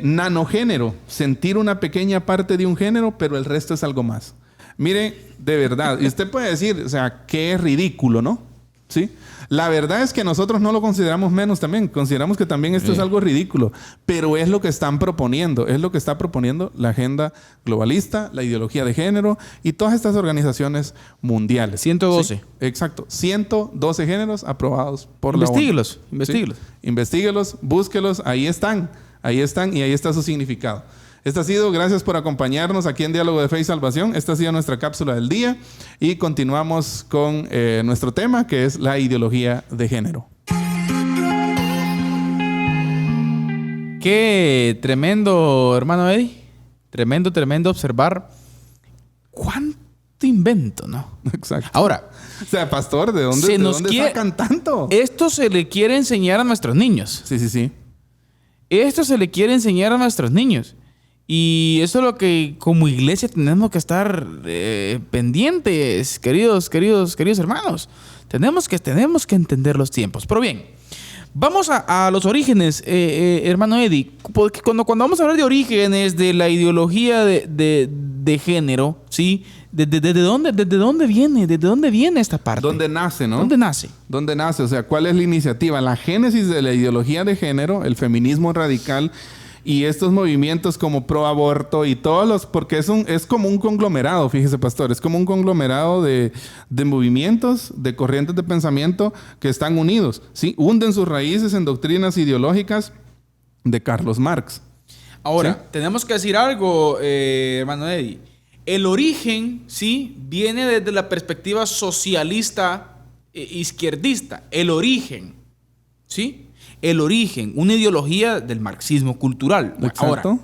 Nanogénero, sentir una pequeña parte de un género, pero el resto es algo más. Mire, de verdad, y usted puede decir, o sea, que es ridículo, ¿no? ¿Sí? La verdad es que nosotros no lo consideramos menos también. Consideramos que también esto es algo ridículo. Pero es lo que están proponiendo. Es lo que está proponiendo la agenda globalista, la ideología de género y todas estas organizaciones mundiales. 112. Sí, exacto. 112 géneros aprobados por la ONU. Investíguelos, ¿Sí? investíguelos. Investíguelos, búsquelos. Ahí están y ahí está su significado. Esta ha sido, gracias por acompañarnos aquí en Diálogo de Fe y Salvación. Esta ha sido nuestra cápsula del día y continuamos con nuestro tema, que es la ideología de género. Qué tremendo, hermano Eddie. Tremendo observar cuánto invento, ¿no? Exacto. Ahora, O sea, pastor, ¿de dónde, Se de nos dónde quiere- sacan tanto? esto se le quiere enseñar a nuestros niños. Sí. Esto se le quiere enseñar a nuestros niños. Y eso es lo que como iglesia tenemos que estar pendientes, queridos hermanos. Tenemos que entender los tiempos. Pero bien, vamos a los orígenes, hermano Eddie. Porque cuando vamos a hablar de orígenes, de la ideología de género, ¿sí? ¿Desde dónde viene esta parte? ¿Dónde nace, no? ¿Dónde nace? ¿Dónde nace? O sea, ¿cuál es la iniciativa? La génesis de la ideología de género, el feminismo radical y estos movimientos como pro aborto y todos los... Porque es como un conglomerado, fíjese, pastor. Es como un conglomerado de movimientos, de corrientes de pensamiento que están unidos, ¿sí? Hunden sus raíces en doctrinas ideológicas de Carlos Marx. Ahora, ¿Sí? tenemos que decir algo, hermano Eddie. El origen, sí, viene desde la perspectiva socialista izquierdista. El origen, ¿sí? El origen, una ideología del marxismo cultural. Exacto. Ahora,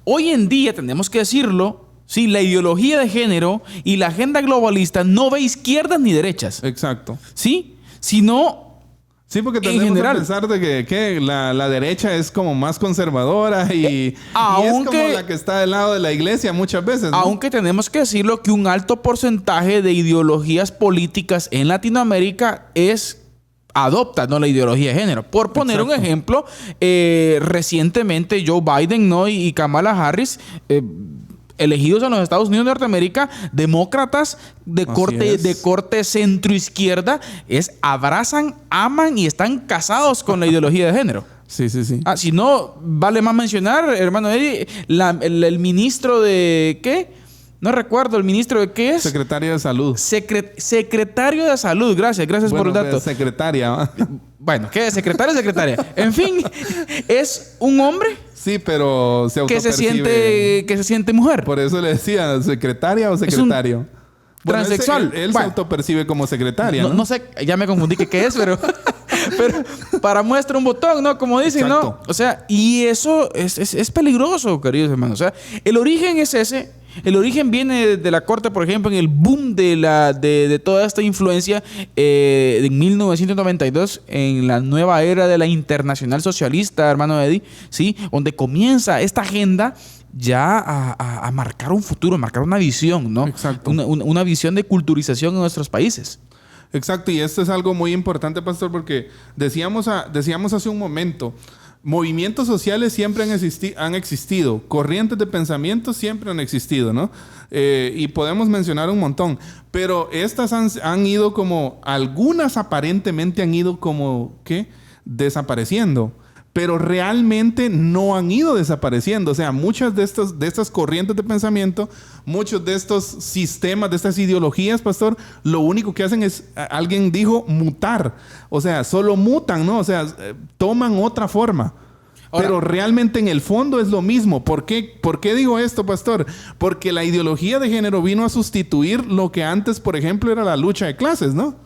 hoy en día tenemos que decirlo, sí, la ideología de género y la agenda globalista no ve izquierdas ni derechas, Exacto. ¿sí? Sino Sí, porque tendemos general. a pensar de que la derecha es como más conservadora y es como la que está del lado de la iglesia muchas veces, ¿no? Aunque tenemos que decirlo que un alto porcentaje de ideologías políticas en Latinoamérica adopta, ¿no?, la ideología de género. Por poner un ejemplo, recientemente Joe Biden, ¿no?, y Kamala Harris, elegidos en los Estados Unidos de Norteamérica, demócratas de corte centro-izquierda, abrazan, aman y están casados con la ideología de género. Sí. Si no, vale más mencionar, hermano Eddie, el ministro de... ¿qué? No recuerdo, ¿el ministro de qué es? Secretario de Salud. Secretario de Salud, gracias por el dato. Secretaria, ¿va? Bueno, ¿qué es? Secretaria. En fin, es un hombre... Sí, pero se autopercibe. que se siente mujer. Por eso le decía, ¿secretaria o secretario? Transexual. Él se autopercibe como secretaria, ¿no? No sé, ya me confundí qué es, pero para muestra un botón, ¿no? Como dicen, Exacto. ¿no? O sea, y eso es peligroso, queridos hermanos. O sea, el origen es ese. El origen viene de la corte, por ejemplo, en el boom de toda esta influencia en 1992, en la nueva era de la internacional socialista, hermano Eddie, ¿sí? Donde comienza esta agenda ya a marcar un futuro, marcar una visión, ¿no? Exacto. Una visión de culturización en nuestros países. Exacto, y esto es algo muy importante, pastor, porque decíamos hace un momento, movimientos sociales siempre han existido, corrientes de pensamiento siempre han existido, ¿no? Y podemos mencionar un montón, pero estas han ido como, algunas aparentemente han ido como, ¿qué? Desapareciendo. Pero realmente no han ido desapareciendo. O sea, muchas de estas corrientes de pensamiento, muchos de estos sistemas, de estas ideologías, pastor, lo único que hacen es, alguien dijo, mutar. O sea, solo mutan, ¿no? O sea, toman otra forma. Ahora, pero realmente en el fondo es lo mismo. ¿Por qué digo esto, pastor? Porque la ideología de género vino a sustituir lo que antes, por ejemplo, era la lucha de clases, ¿no?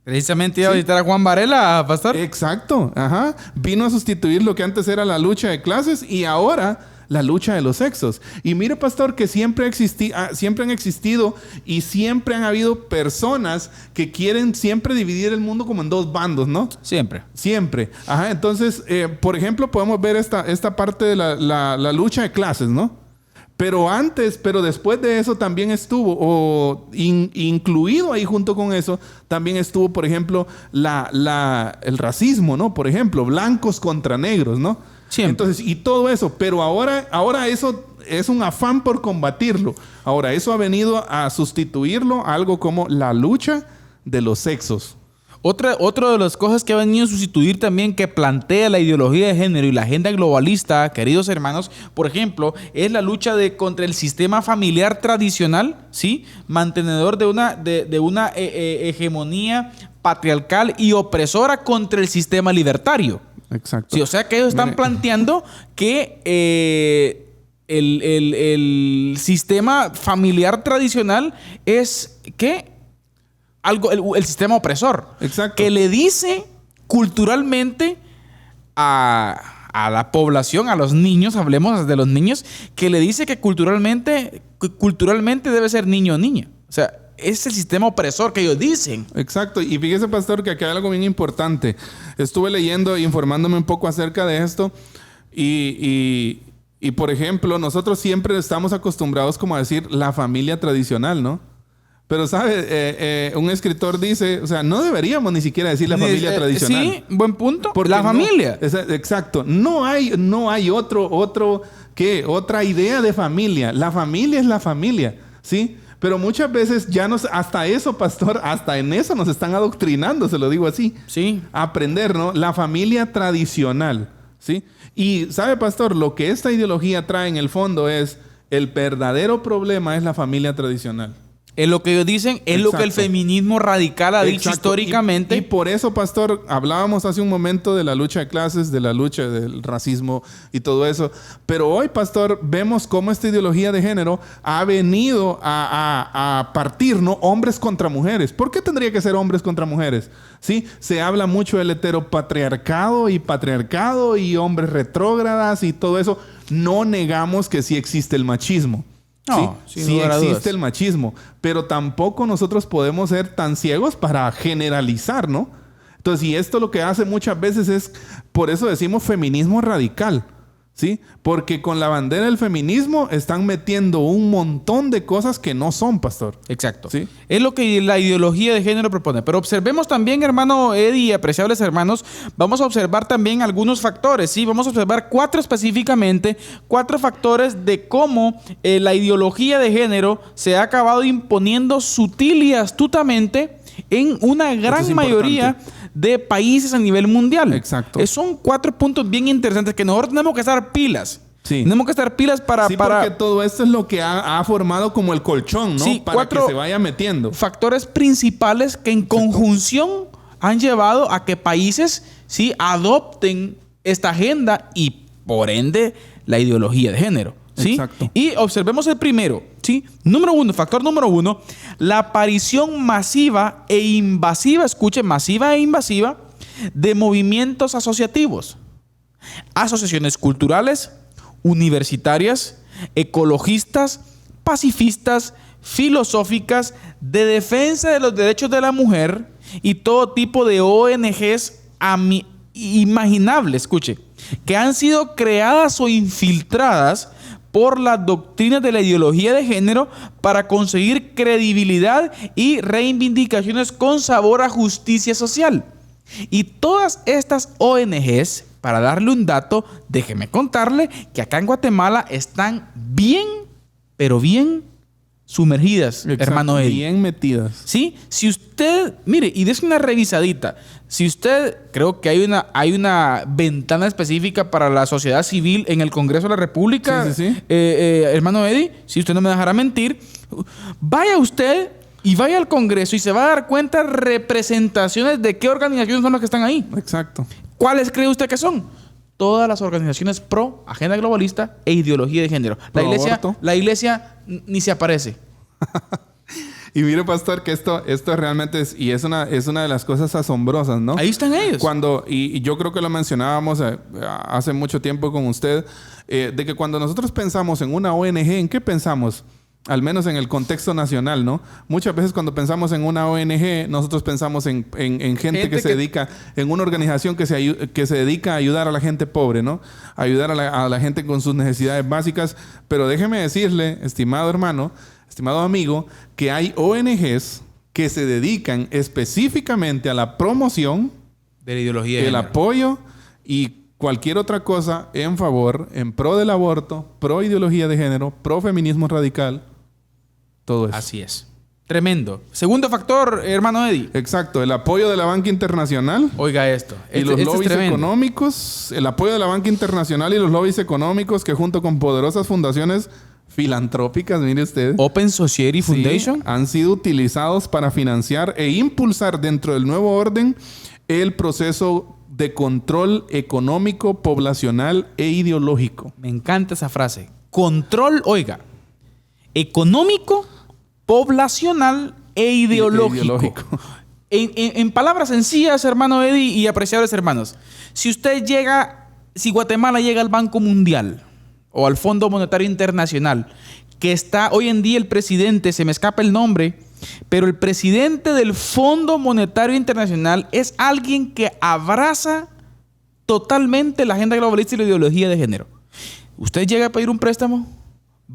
Precisamente iba a visitar a Juan Varela, pastor. Exacto, ajá. Vino a sustituir lo que antes era la lucha de clases y ahora la lucha de los sexos. Y mire, pastor, que siempre han existido y siempre han habido personas que quieren siempre dividir el mundo como en dos bandos, ¿no? Siempre. Ajá, entonces, por ejemplo, podemos ver esta parte de la lucha de clases, ¿no? Pero después de eso también estuvo, incluido ahí junto con eso, también estuvo, por ejemplo, el racismo, ¿no? Por ejemplo, blancos contra negros, ¿no? Siempre. Entonces, y todo eso. Pero ahora eso es un afán por combatirlo. Ahora, eso ha venido a sustituirlo a algo como la lucha de los sexos. Otra de las cosas que ha venido a sustituir también, que plantea la ideología de género y la agenda globalista, queridos hermanos, por ejemplo, es la lucha contra el sistema familiar tradicional, ¿sí? Mantenedor de una hegemonía patriarcal y opresora contra el sistema libertario. Exacto. Sí, o sea que ellos están planteando que el sistema familiar tradicional es ¿qué? El sistema opresor. Exacto. Que le dice culturalmente a la población, a los niños, hablemos de los niños, que le dice que culturalmente debe ser niño o niña. O sea, es el sistema opresor que ellos dicen. Exacto. Y fíjese, pastor, que aquí hay algo bien importante. Estuve leyendo e informándome un poco acerca de esto y por ejemplo, nosotros siempre estamos acostumbrados como a decir la familia tradicional, ¿no? Pero, ¿sabe? Un escritor dice, o sea, no deberíamos ni siquiera decir la familia tradicional. Sí, buen punto. Porque la familia. Exacto. No hay otra idea de familia. La familia es la familia, ¿sí? Pero muchas veces hasta eso, pastor, hasta en eso nos están adoctrinando, se lo digo así. Sí. Aprender, ¿no? La familia tradicional, ¿sí? Y, ¿sabe, pastor? Lo que esta ideología trae en el fondo es, el verdadero problema es la familia tradicional. Es lo que ellos dicen, es Exacto. lo que el feminismo radical ha dicho históricamente. Y por eso, pastor, hablábamos hace un momento de la lucha de clases, de la lucha del racismo y todo eso. Pero hoy, pastor, vemos cómo esta ideología de género ha venido a partir, ¿no? Hombres contra mujeres. ¿Por qué tendría que ser hombres contra mujeres? ¿Sí? Se habla mucho del heteropatriarcado y hombres retrógradas y todo eso. No negamos que sí existe el machismo. No, sí existe el machismo, pero tampoco nosotros podemos ser tan ciegos para generalizar, ¿no? Entonces, y esto lo que hace muchas veces es, por eso decimos feminismo radical, ¿sí? Porque con la bandera del feminismo están metiendo un montón de cosas que no son, pastor. Exacto. ¿Sí? Es lo que la ideología de género propone. Pero observemos también, hermano Eddie y apreciables hermanos, vamos a observar también algunos factores, ¿sí? Vamos a observar 4 específicamente, 4 factores de cómo la ideología de género se ha acabado imponiendo sutil y astutamente en una gran mayoría de países a nivel mundial. Exacto. Son 4 puntos bien interesantes que nosotros tenemos que estar pilas. Sí. Tenemos que estar pilas para... Porque todo esto es lo que ha formado como el colchón, ¿no? Sí, para 4 que se vaya metiendo. factores principales que en conjunción han llevado a que países, ¿sí?, adopten esta agenda y, por ende, la ideología de género. ¿Sí? Exacto. Y observemos el primero, ¿sí? Factor número 1, la aparición masiva e invasiva, escuchen, masiva e invasiva, de movimientos asociativos, asociaciones culturales, universitarias, ecologistas, pacifistas, filosóficas, de defensa de los derechos de la mujer y todo tipo de ONGs imaginables, escuche, que han sido creadas o infiltradas por las doctrinas de la ideología de género para conseguir credibilidad y reivindicaciones con sabor a justicia social. Y todas estas ONGs, para darle un dato, déjeme contarle que acá en Guatemala están bien, pero bien sumergidas, Exacto, hermano Eddie. bien metidas. ¿Sí? Si usted, mire, y dése una revisadita. Si usted, creo que hay una ventana específica para la sociedad civil en el Congreso de la República, Sí. hermano Eddie, si usted no me dejará mentir, vaya usted y vaya al Congreso y se va a dar cuenta representaciones de qué organizaciones son las que están ahí. Exacto. ¿Cuáles cree usted que son? Todas las organizaciones pro agenda globalista e ideología de género. La iglesia ni se aparece. Y mire, pastor, que esto realmente es una de las cosas asombrosas, ¿no? Ahí están ellos. Y yo creo que lo mencionábamos hace mucho tiempo con usted, de que cuando nosotros pensamos en una ONG, ¿en qué pensamos? Al menos en el contexto nacional, ¿no? Muchas veces cuando pensamos en una ONG, nosotros pensamos en gente que se dedica, en una organización que se dedica a ayudar a la gente pobre, ¿no? Ayudar a la gente con sus necesidades básicas. Pero déjeme decirle, estimado hermano, estimado amigo, que hay ONGs que se dedican específicamente a la promoción de la ideología de el género. apoyo y cualquier otra cosa en pro del aborto, pro ideología de género, pro feminismo radical. Todo eso. Así es. Tremendo. Segundo factor, hermano Eddie. Exacto. El apoyo de la banca internacional. Oiga esto. Y los lobbies económicos. El apoyo de la banca internacional y los lobbies económicos que junto con poderosas fundaciones filantrópicas, mire usted. Open Society Foundation. Sí, han sido utilizados para financiar e impulsar dentro del nuevo orden el proceso de control económico, poblacional e ideológico. Me encanta esa frase. Control, oiga, económico, poblacional e ideológico. En palabras sencillas, hermano Eddie y apreciables hermanos, si Guatemala llega al Banco Mundial o al Fondo Monetario Internacional, que está hoy en día el presidente, se me escapa el nombre, pero el presidente del Fondo Monetario Internacional es alguien que abraza totalmente la agenda globalista y la ideología de género. Usted llega a pedir un préstamo,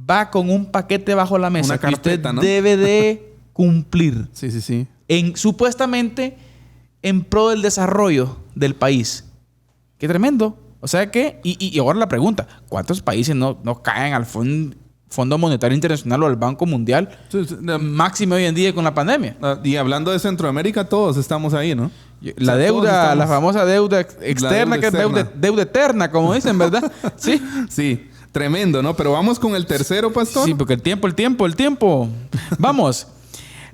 va con un paquete bajo la mesa una carpeta, que usted ¿no? debe de cumplir. Sí. Supuestamente en pro del desarrollo del país. Qué tremendo. O sea que, y ahora la pregunta, ¿cuántos países no caen al Fondo Monetario Internacional o al Banco Mundial? Máximo hoy en día con la pandemia. Y hablando de Centroamérica, todos estamos ahí, ¿no? La deuda, la famosa deuda externa, que es deuda eterna, como dicen, ¿verdad? Sí. Sí, tremendo, ¿no? Pero vamos con el tercero, pastor. Sí, porque el tiempo. Vamos.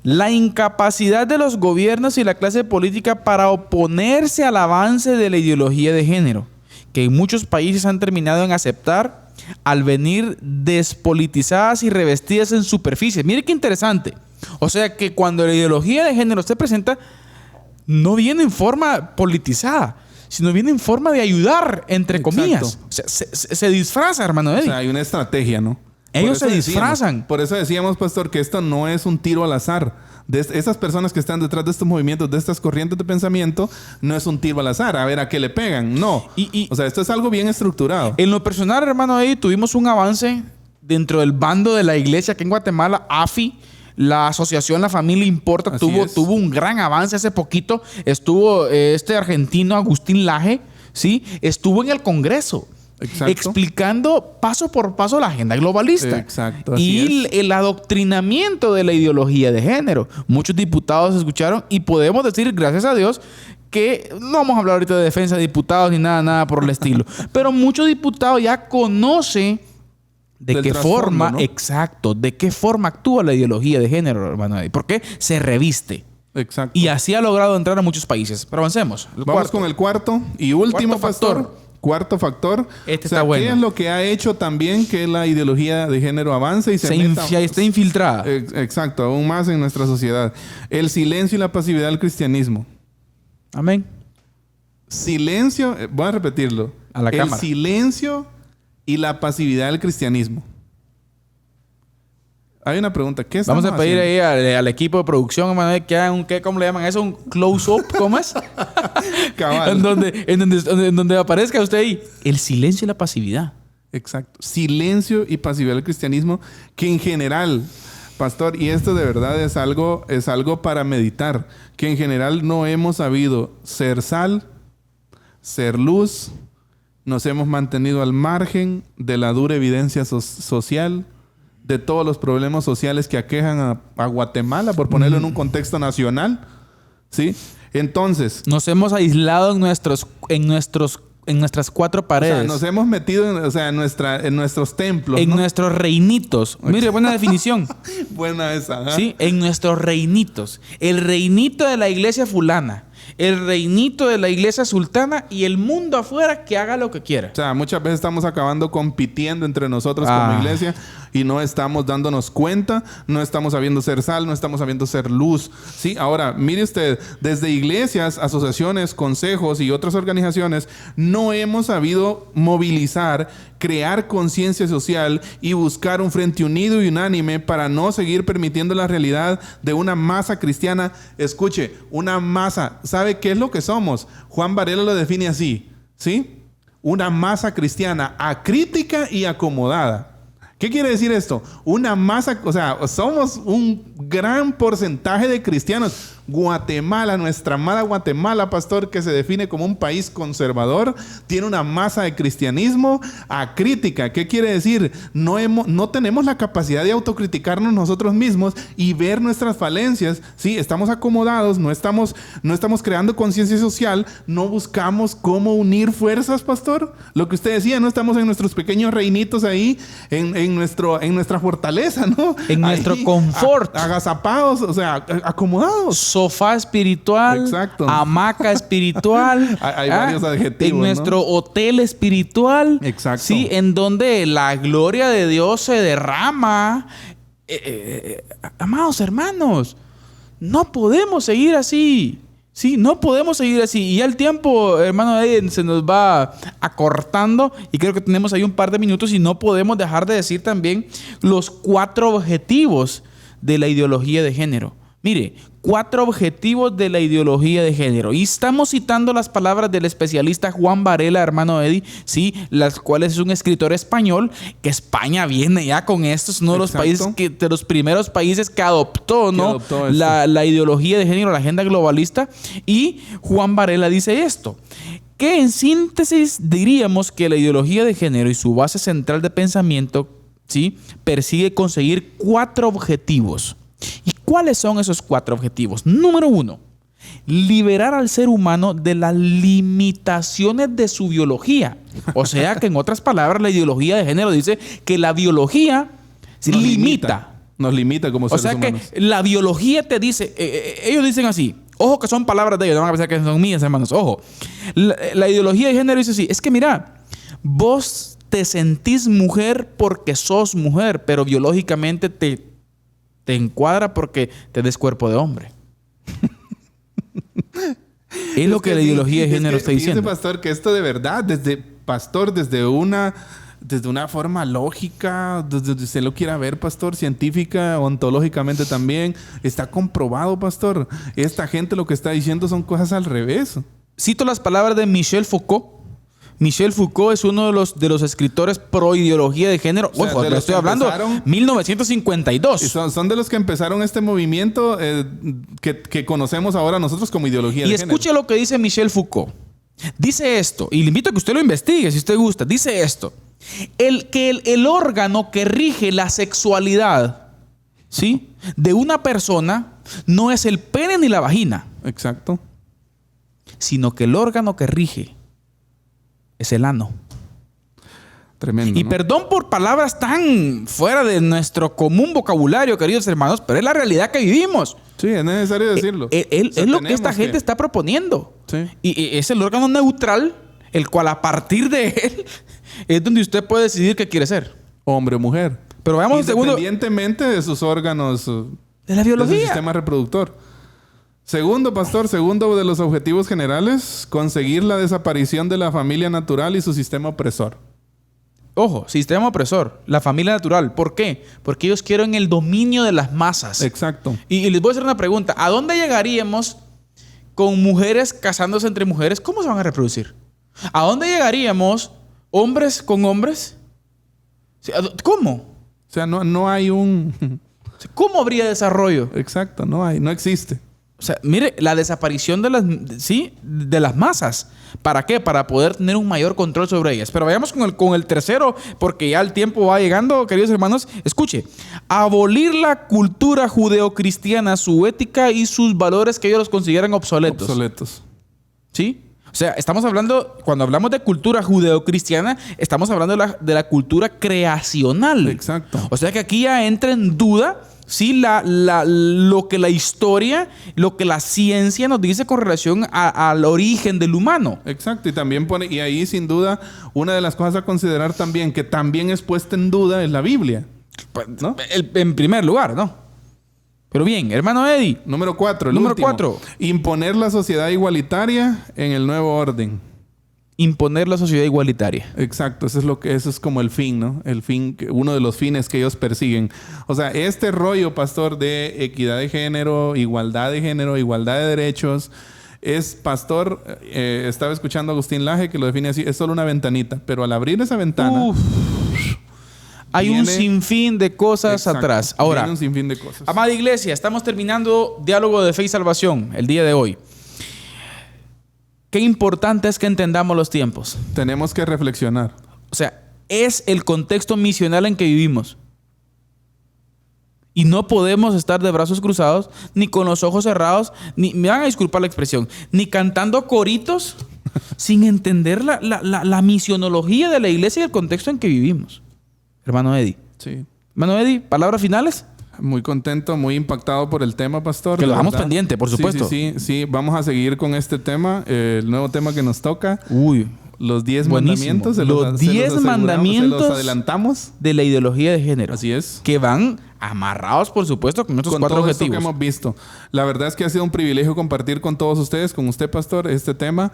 La incapacidad de los gobiernos y la clase política para oponerse al avance de la ideología de género, que en muchos países han terminado en aceptar al venir despolitizadas y revestidas en superficie. Mire qué interesante. O sea que cuando la ideología de género se presenta, no viene en forma politizada, sino viene en forma de ayudar, entre comillas. O sea, se disfraza, hermano Eddie. O sea, hay una estrategia, ¿no? Ellos se disfrazan. Por eso decíamos, pastor, que esto no es un tiro al azar. esas personas que están detrás de estos movimientos, de estas corrientes de pensamiento, no es un tiro al azar, a ver a qué le pegan. No. O sea, esto es algo bien estructurado. En lo personal, hermano, ahí tuvimos un avance dentro del bando de la iglesia aquí en Guatemala, AFI. La asociación La Familia Importa tuvo un gran avance hace poquito. Estuvo este argentino Agustín Laje, ¿sí? Estuvo en el Congreso. Exacto. Explicando paso por paso la agenda globalista. Exacto. Y el adoctrinamiento de la ideología de género. Muchos diputados escucharon y podemos decir, gracias a Dios, que no vamos a hablar ahorita de defensa de diputados ni nada por el estilo. Pero muchos diputados ya conocen de qué forma, ¿no? Exacto, de qué forma actúa la ideología de género, hermano. ¿Por qué se reviste? Exacto. Y así ha logrado entrar a muchos países. Pero avancemos. Vamos con el cuarto y último factor. Cuarto factor. Está bueno. ¿Qué es lo que ha hecho también que la ideología de género avance y está infiltrada? Exacto, aún más en nuestra sociedad. El silencio y la pasividad del cristianismo. Amén. Silencio, voy a repetirlo. A la cámara. El silencio y la pasividad del cristianismo. Hay una pregunta. ¿Qué estamos Vamos a pedir haciendo? ahí al equipo de producción, hermano, que hagan ¿cómo le llaman eso? Un close-up, ¿cómo es? Cabal. en donde aparezca usted ahí. El silencio y la pasividad. Exacto. Silencio y pasividad del cristianismo, que en general, pastor, y esto de verdad es algo para meditar, que en general no hemos sabido ser sal, ser luz, nos hemos mantenido al margen de la dura evidencia social, de todos los problemas sociales que aquejan a Guatemala, por ponerlo en un contexto nacional, ¿sí? Entonces, nos hemos aislado en nuestras cuatro paredes. O sea, nos hemos metido en nuestros templos, en ¿no? nuestros reinitos. Mire, buena definición. Buena esa, ¿eh? Sí, en nuestros reinitos. El reinito de la iglesia fulana, el reinito de la iglesia sultana y el mundo afuera que haga lo que quiera. O sea, muchas veces estamos acabando compitiendo entre nosotros como iglesia y no estamos dándonos cuenta, no estamos sabiendo ser sal, no estamos sabiendo ser luz. Sí, ahora, mire usted, desde iglesias, asociaciones, consejos y otras organizaciones, no hemos sabido movilizar, crear conciencia social y buscar un frente unido y unánime para no seguir permitiendo la realidad de una masa cristiana. Escuche, una masa. ¿Sabe qué es lo que somos? Juan Varela lo define así, ¿sí? Una masa cristiana acrítica y acomodada. ¿Qué quiere decir esto? Una masa, o sea, somos un gran porcentaje de cristianos. Guatemala, nuestra amada Guatemala, pastor, que se define como un país conservador, tiene una masa de cristianismo acrítica. ¿Qué quiere decir? No tenemos la capacidad de autocriticarnos nosotros mismos y ver nuestras falencias. Sí, estamos acomodados, no estamos creando conciencia social, no buscamos cómo unir fuerzas, pastor. Lo que usted decía, no estamos en nuestros pequeños reinitos ahí, en nuestra fortaleza, ¿no? En nuestro confort. Agazapados, o sea, acomodados. Sofá espiritual. Exacto. Hamaca espiritual. Hay varios adjetivos, en nuestro hotel espiritual. Exacto. Sí, en donde la gloria de Dios se derrama. Amados hermanos, no podemos seguir así. Sí, no podemos seguir así. Y ya el tiempo, hermano, se nos va acortando. Y creo que tenemos ahí un par de minutos y no podemos dejar de decir también los 4 objetivos de la ideología de género. Mire, 4 objetivos de la ideología de género. Y estamos citando las palabras del especialista Juan Varela, hermano Eddie, ¿sí? Las cuales es un escritor español, que España viene ya con esto. Es uno de los países de los primeros países que adoptó, ¿no? La ideología de género, la agenda globalista. Y Juan Varela dice esto, que en síntesis diríamos que la ideología de género y su base central de pensamiento, ¿sí?, persigue conseguir 4 objetivos. ¿Y cuáles son esos 4 objetivos? Número 1, liberar al ser humano de las limitaciones de su biología. O sea que, en otras palabras, la ideología de género dice que la biología nos limita como seres humanos. O sea que la biología te dice, ellos dicen así, ojo que son palabras de ellos, no van a pensar que son mías, hermanos, ojo. La ideología de género dice así, es que mira, vos te sentís mujer porque sos mujer, pero biológicamente te encuadra porque te des cuerpo de hombre. Es lo que la ideología de género está diciendo. Dice, pastor, que esto de verdad, desde desde una forma lógica, desde donde usted lo quiera ver, pastor, científica, ontológicamente también. Está comprobado, pastor. Esta gente lo que está diciendo son cosas al revés. Cito las palabras de Michel Foucault. Michel Foucault es uno de los escritores pro ideología de género. O sea, Ojo, de le los estoy que hablando empezaron- 1952. Y son de los que empezaron este movimiento que conocemos ahora nosotros como ideología Y de escuche género. lo que dice Michel Foucault. Dice esto, y le invito a que usted lo investigue si usted gusta. Dice esto: el órgano que rige la sexualidad, ¿sí?, de una persona no es el pene ni la vagina, Exacto. sino que el órgano que rige es el ano. Tremendo. Y ¿no? perdón por palabras tan fuera de nuestro común vocabulario, queridos hermanos, pero es la realidad que vivimos. Sí, es necesario decirlo. Es lo que esta gente está proponiendo. Sí. Y es el órgano neutral, el cual a partir de él es donde usted puede decidir qué quiere ser. Hombre o mujer. Pero veamos un segundo Independientemente de sus órganos, de la de su biología. sistema reproductor. Segundo, pastor, segundo de los objetivos generales, conseguir la desaparición de la familia natural y su sistema opresor. Ojo, sistema opresor, la familia natural. ¿Por qué? Porque ellos quieren el dominio de las masas. Exacto. Y les voy a hacer una pregunta. ¿A dónde llegaríamos con mujeres casándose entre mujeres? ¿Cómo se van a reproducir? ¿A dónde llegaríamos hombres con hombres? ¿Cómo? O sea, no hay un... ¿Cómo habría desarrollo? Exacto, no existe. O sea, mire, la desaparición de las masas. ¿Para qué? Para poder tener un mayor control sobre ellas. Pero vayamos con el tercero, porque ya el tiempo va llegando, queridos hermanos. Escuche, abolir la cultura judeocristiana, su ética y sus valores que ellos los consideran obsoletos. ¿Sí? O sea, estamos hablando, cuando hablamos de cultura judeocristiana, estamos hablando de la cultura creacional. Exacto. O sea que aquí ya entra en duda, sí, lo que la historia, lo que la ciencia nos dice con relación al origen del humano. Exacto. Y también pone, y ahí sin duda, una de las cosas a considerar también, que también es puesta en duda, es la Biblia. ¿No? En primer lugar, ¿no? Pero bien, hermano Eddie. Número 4. Número 4. Imponer la sociedad igualitaria en el nuevo orden. Imponer la sociedad igualitaria. Exacto, eso es como el fin, ¿no? El fin, uno de los fines que ellos persiguen. O sea, este rollo, pastor, de equidad de género, igualdad de derechos, es, pastor, estaba escuchando a Agustín Laje que lo define así, es solo una ventanita, pero al abrir esa ventana... Hay un sinfín de cosas Exacto, atrás. Ahora, viene un sinfín de cosas. amada iglesia, estamos terminando Diálogo de Fe y Salvación el día de hoy. Qué importante es que entendamos los tiempos. Tenemos que reflexionar. O sea, es el contexto misional en que vivimos. Y no podemos estar de brazos cruzados, ni con los ojos cerrados, ni, me van a disculpar la expresión, ni cantando coritos sin entender la misionología de la iglesia y el contexto en que vivimos. Hermano Eddie. Sí. Hermano Eddie, ¿palabras finales? Muy contento, muy impactado por el tema, pastor. Que lo de dejamos verdad. pendiente, por supuesto. Sí. Vamos a seguir con este tema, el nuevo tema que nos toca. Uy, Los 10 buenísimo. mandamientos. Los 10 mandamientos Se los adelantamos. de la ideología de género. Así es. Que van amarrados, por supuesto, con estos Con 4 todo esto objetivos. que hemos visto. La verdad es que ha sido un privilegio compartir con todos ustedes, con usted, pastor, este tema.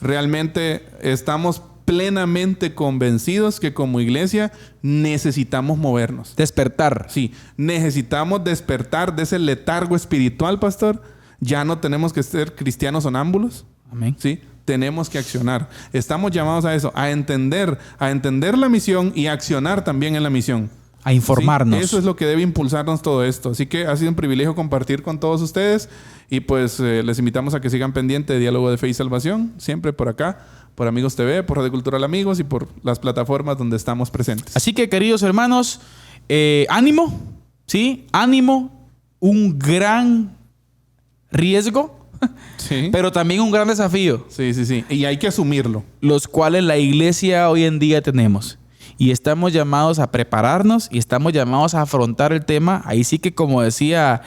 Realmente estamos plenamente convencidos que como iglesia necesitamos movernos. Despertar. Sí, necesitamos despertar de ese letargo espiritual, pastor. Ya no tenemos que ser cristianos sonámbulos. Amén. Sí, tenemos que accionar. Estamos llamados a eso, a entender la misión y a accionar también en la misión. A informarnos. Sí, eso es lo que debe impulsarnos todo esto. Así que ha sido un privilegio compartir con todos ustedes y pues les invitamos a que sigan pendientes de Diálogo de Fe y Salvación, siempre por acá, por Amigos TV, por Radio Cultural Amigos y por las plataformas donde estamos presentes. Así que, queridos hermanos, ánimo, ¿sí? Ánimo, un gran riesgo, Sí. pero también un gran desafío, Sí. Y hay que asumirlo. los cuales la iglesia hoy en día tenemos. Y estamos llamados a prepararnos y estamos llamados a afrontar el tema. Ahí sí que, como decía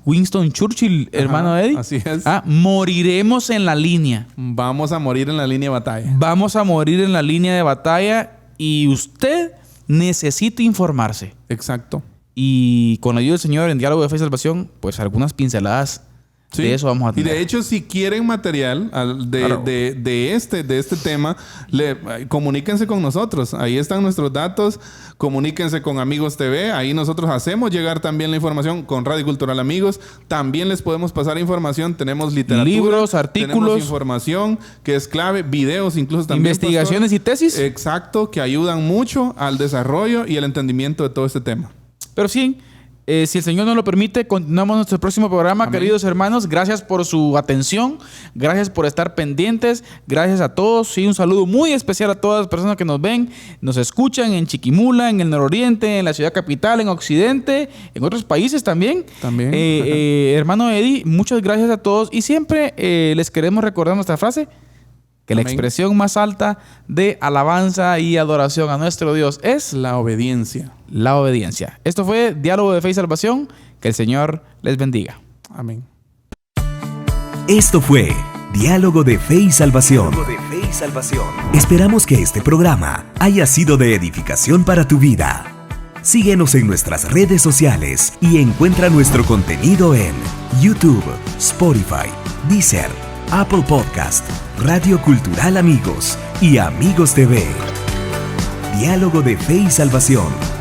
Winston Churchill, hermano Eddie, así es. moriremos en la línea. Vamos a morir en la línea de batalla. Vamos a morir en la línea de batalla y usted necesita informarse. Exacto. Y con la ayuda del Señor en Diálogo de Fe y Salvación, pues algunas pinceladas Sí. De eso vamos a tener. Y de hecho, si quieren material de este tema, comuníquense con nosotros. Ahí están nuestros datos. Comuníquense con Amigos TV. Ahí nosotros hacemos llegar también la información con Radio Cultural Amigos. También les podemos pasar información. Tenemos literatura, libros, artículos, tenemos información que es clave, videos incluso también. Investigaciones y tesis. Exacto, que ayudan mucho al desarrollo y al entendimiento de todo este tema. Pero sí, si el Señor nos lo permite, continuamos nuestro próximo programa. Amén. Queridos hermanos, gracias por su atención, gracias por estar pendientes, gracias a todos. Sí, un saludo muy especial a todas las personas que nos ven, nos escuchan en Chiquimula, en el nororiente, en la ciudad capital, en occidente, en otros países también. Hermano Eddie, muchas gracias a todos y siempre les queremos recordar nuestra frase. Que la expresión más alta de alabanza y adoración a nuestro Dios es la obediencia. La obediencia. Esto fue Diálogo de Fe y Salvación. Que el Señor les bendiga. Amén. Esto fue Diálogo de Fe y Salvación. Esperamos que este programa haya sido de edificación para tu vida. Síguenos en nuestras redes sociales y encuentra nuestro contenido en YouTube, Spotify, Deezer, Apple Podcast, Radio Cultural Amigos y Amigos TV. Diálogo de Fe y Salvación.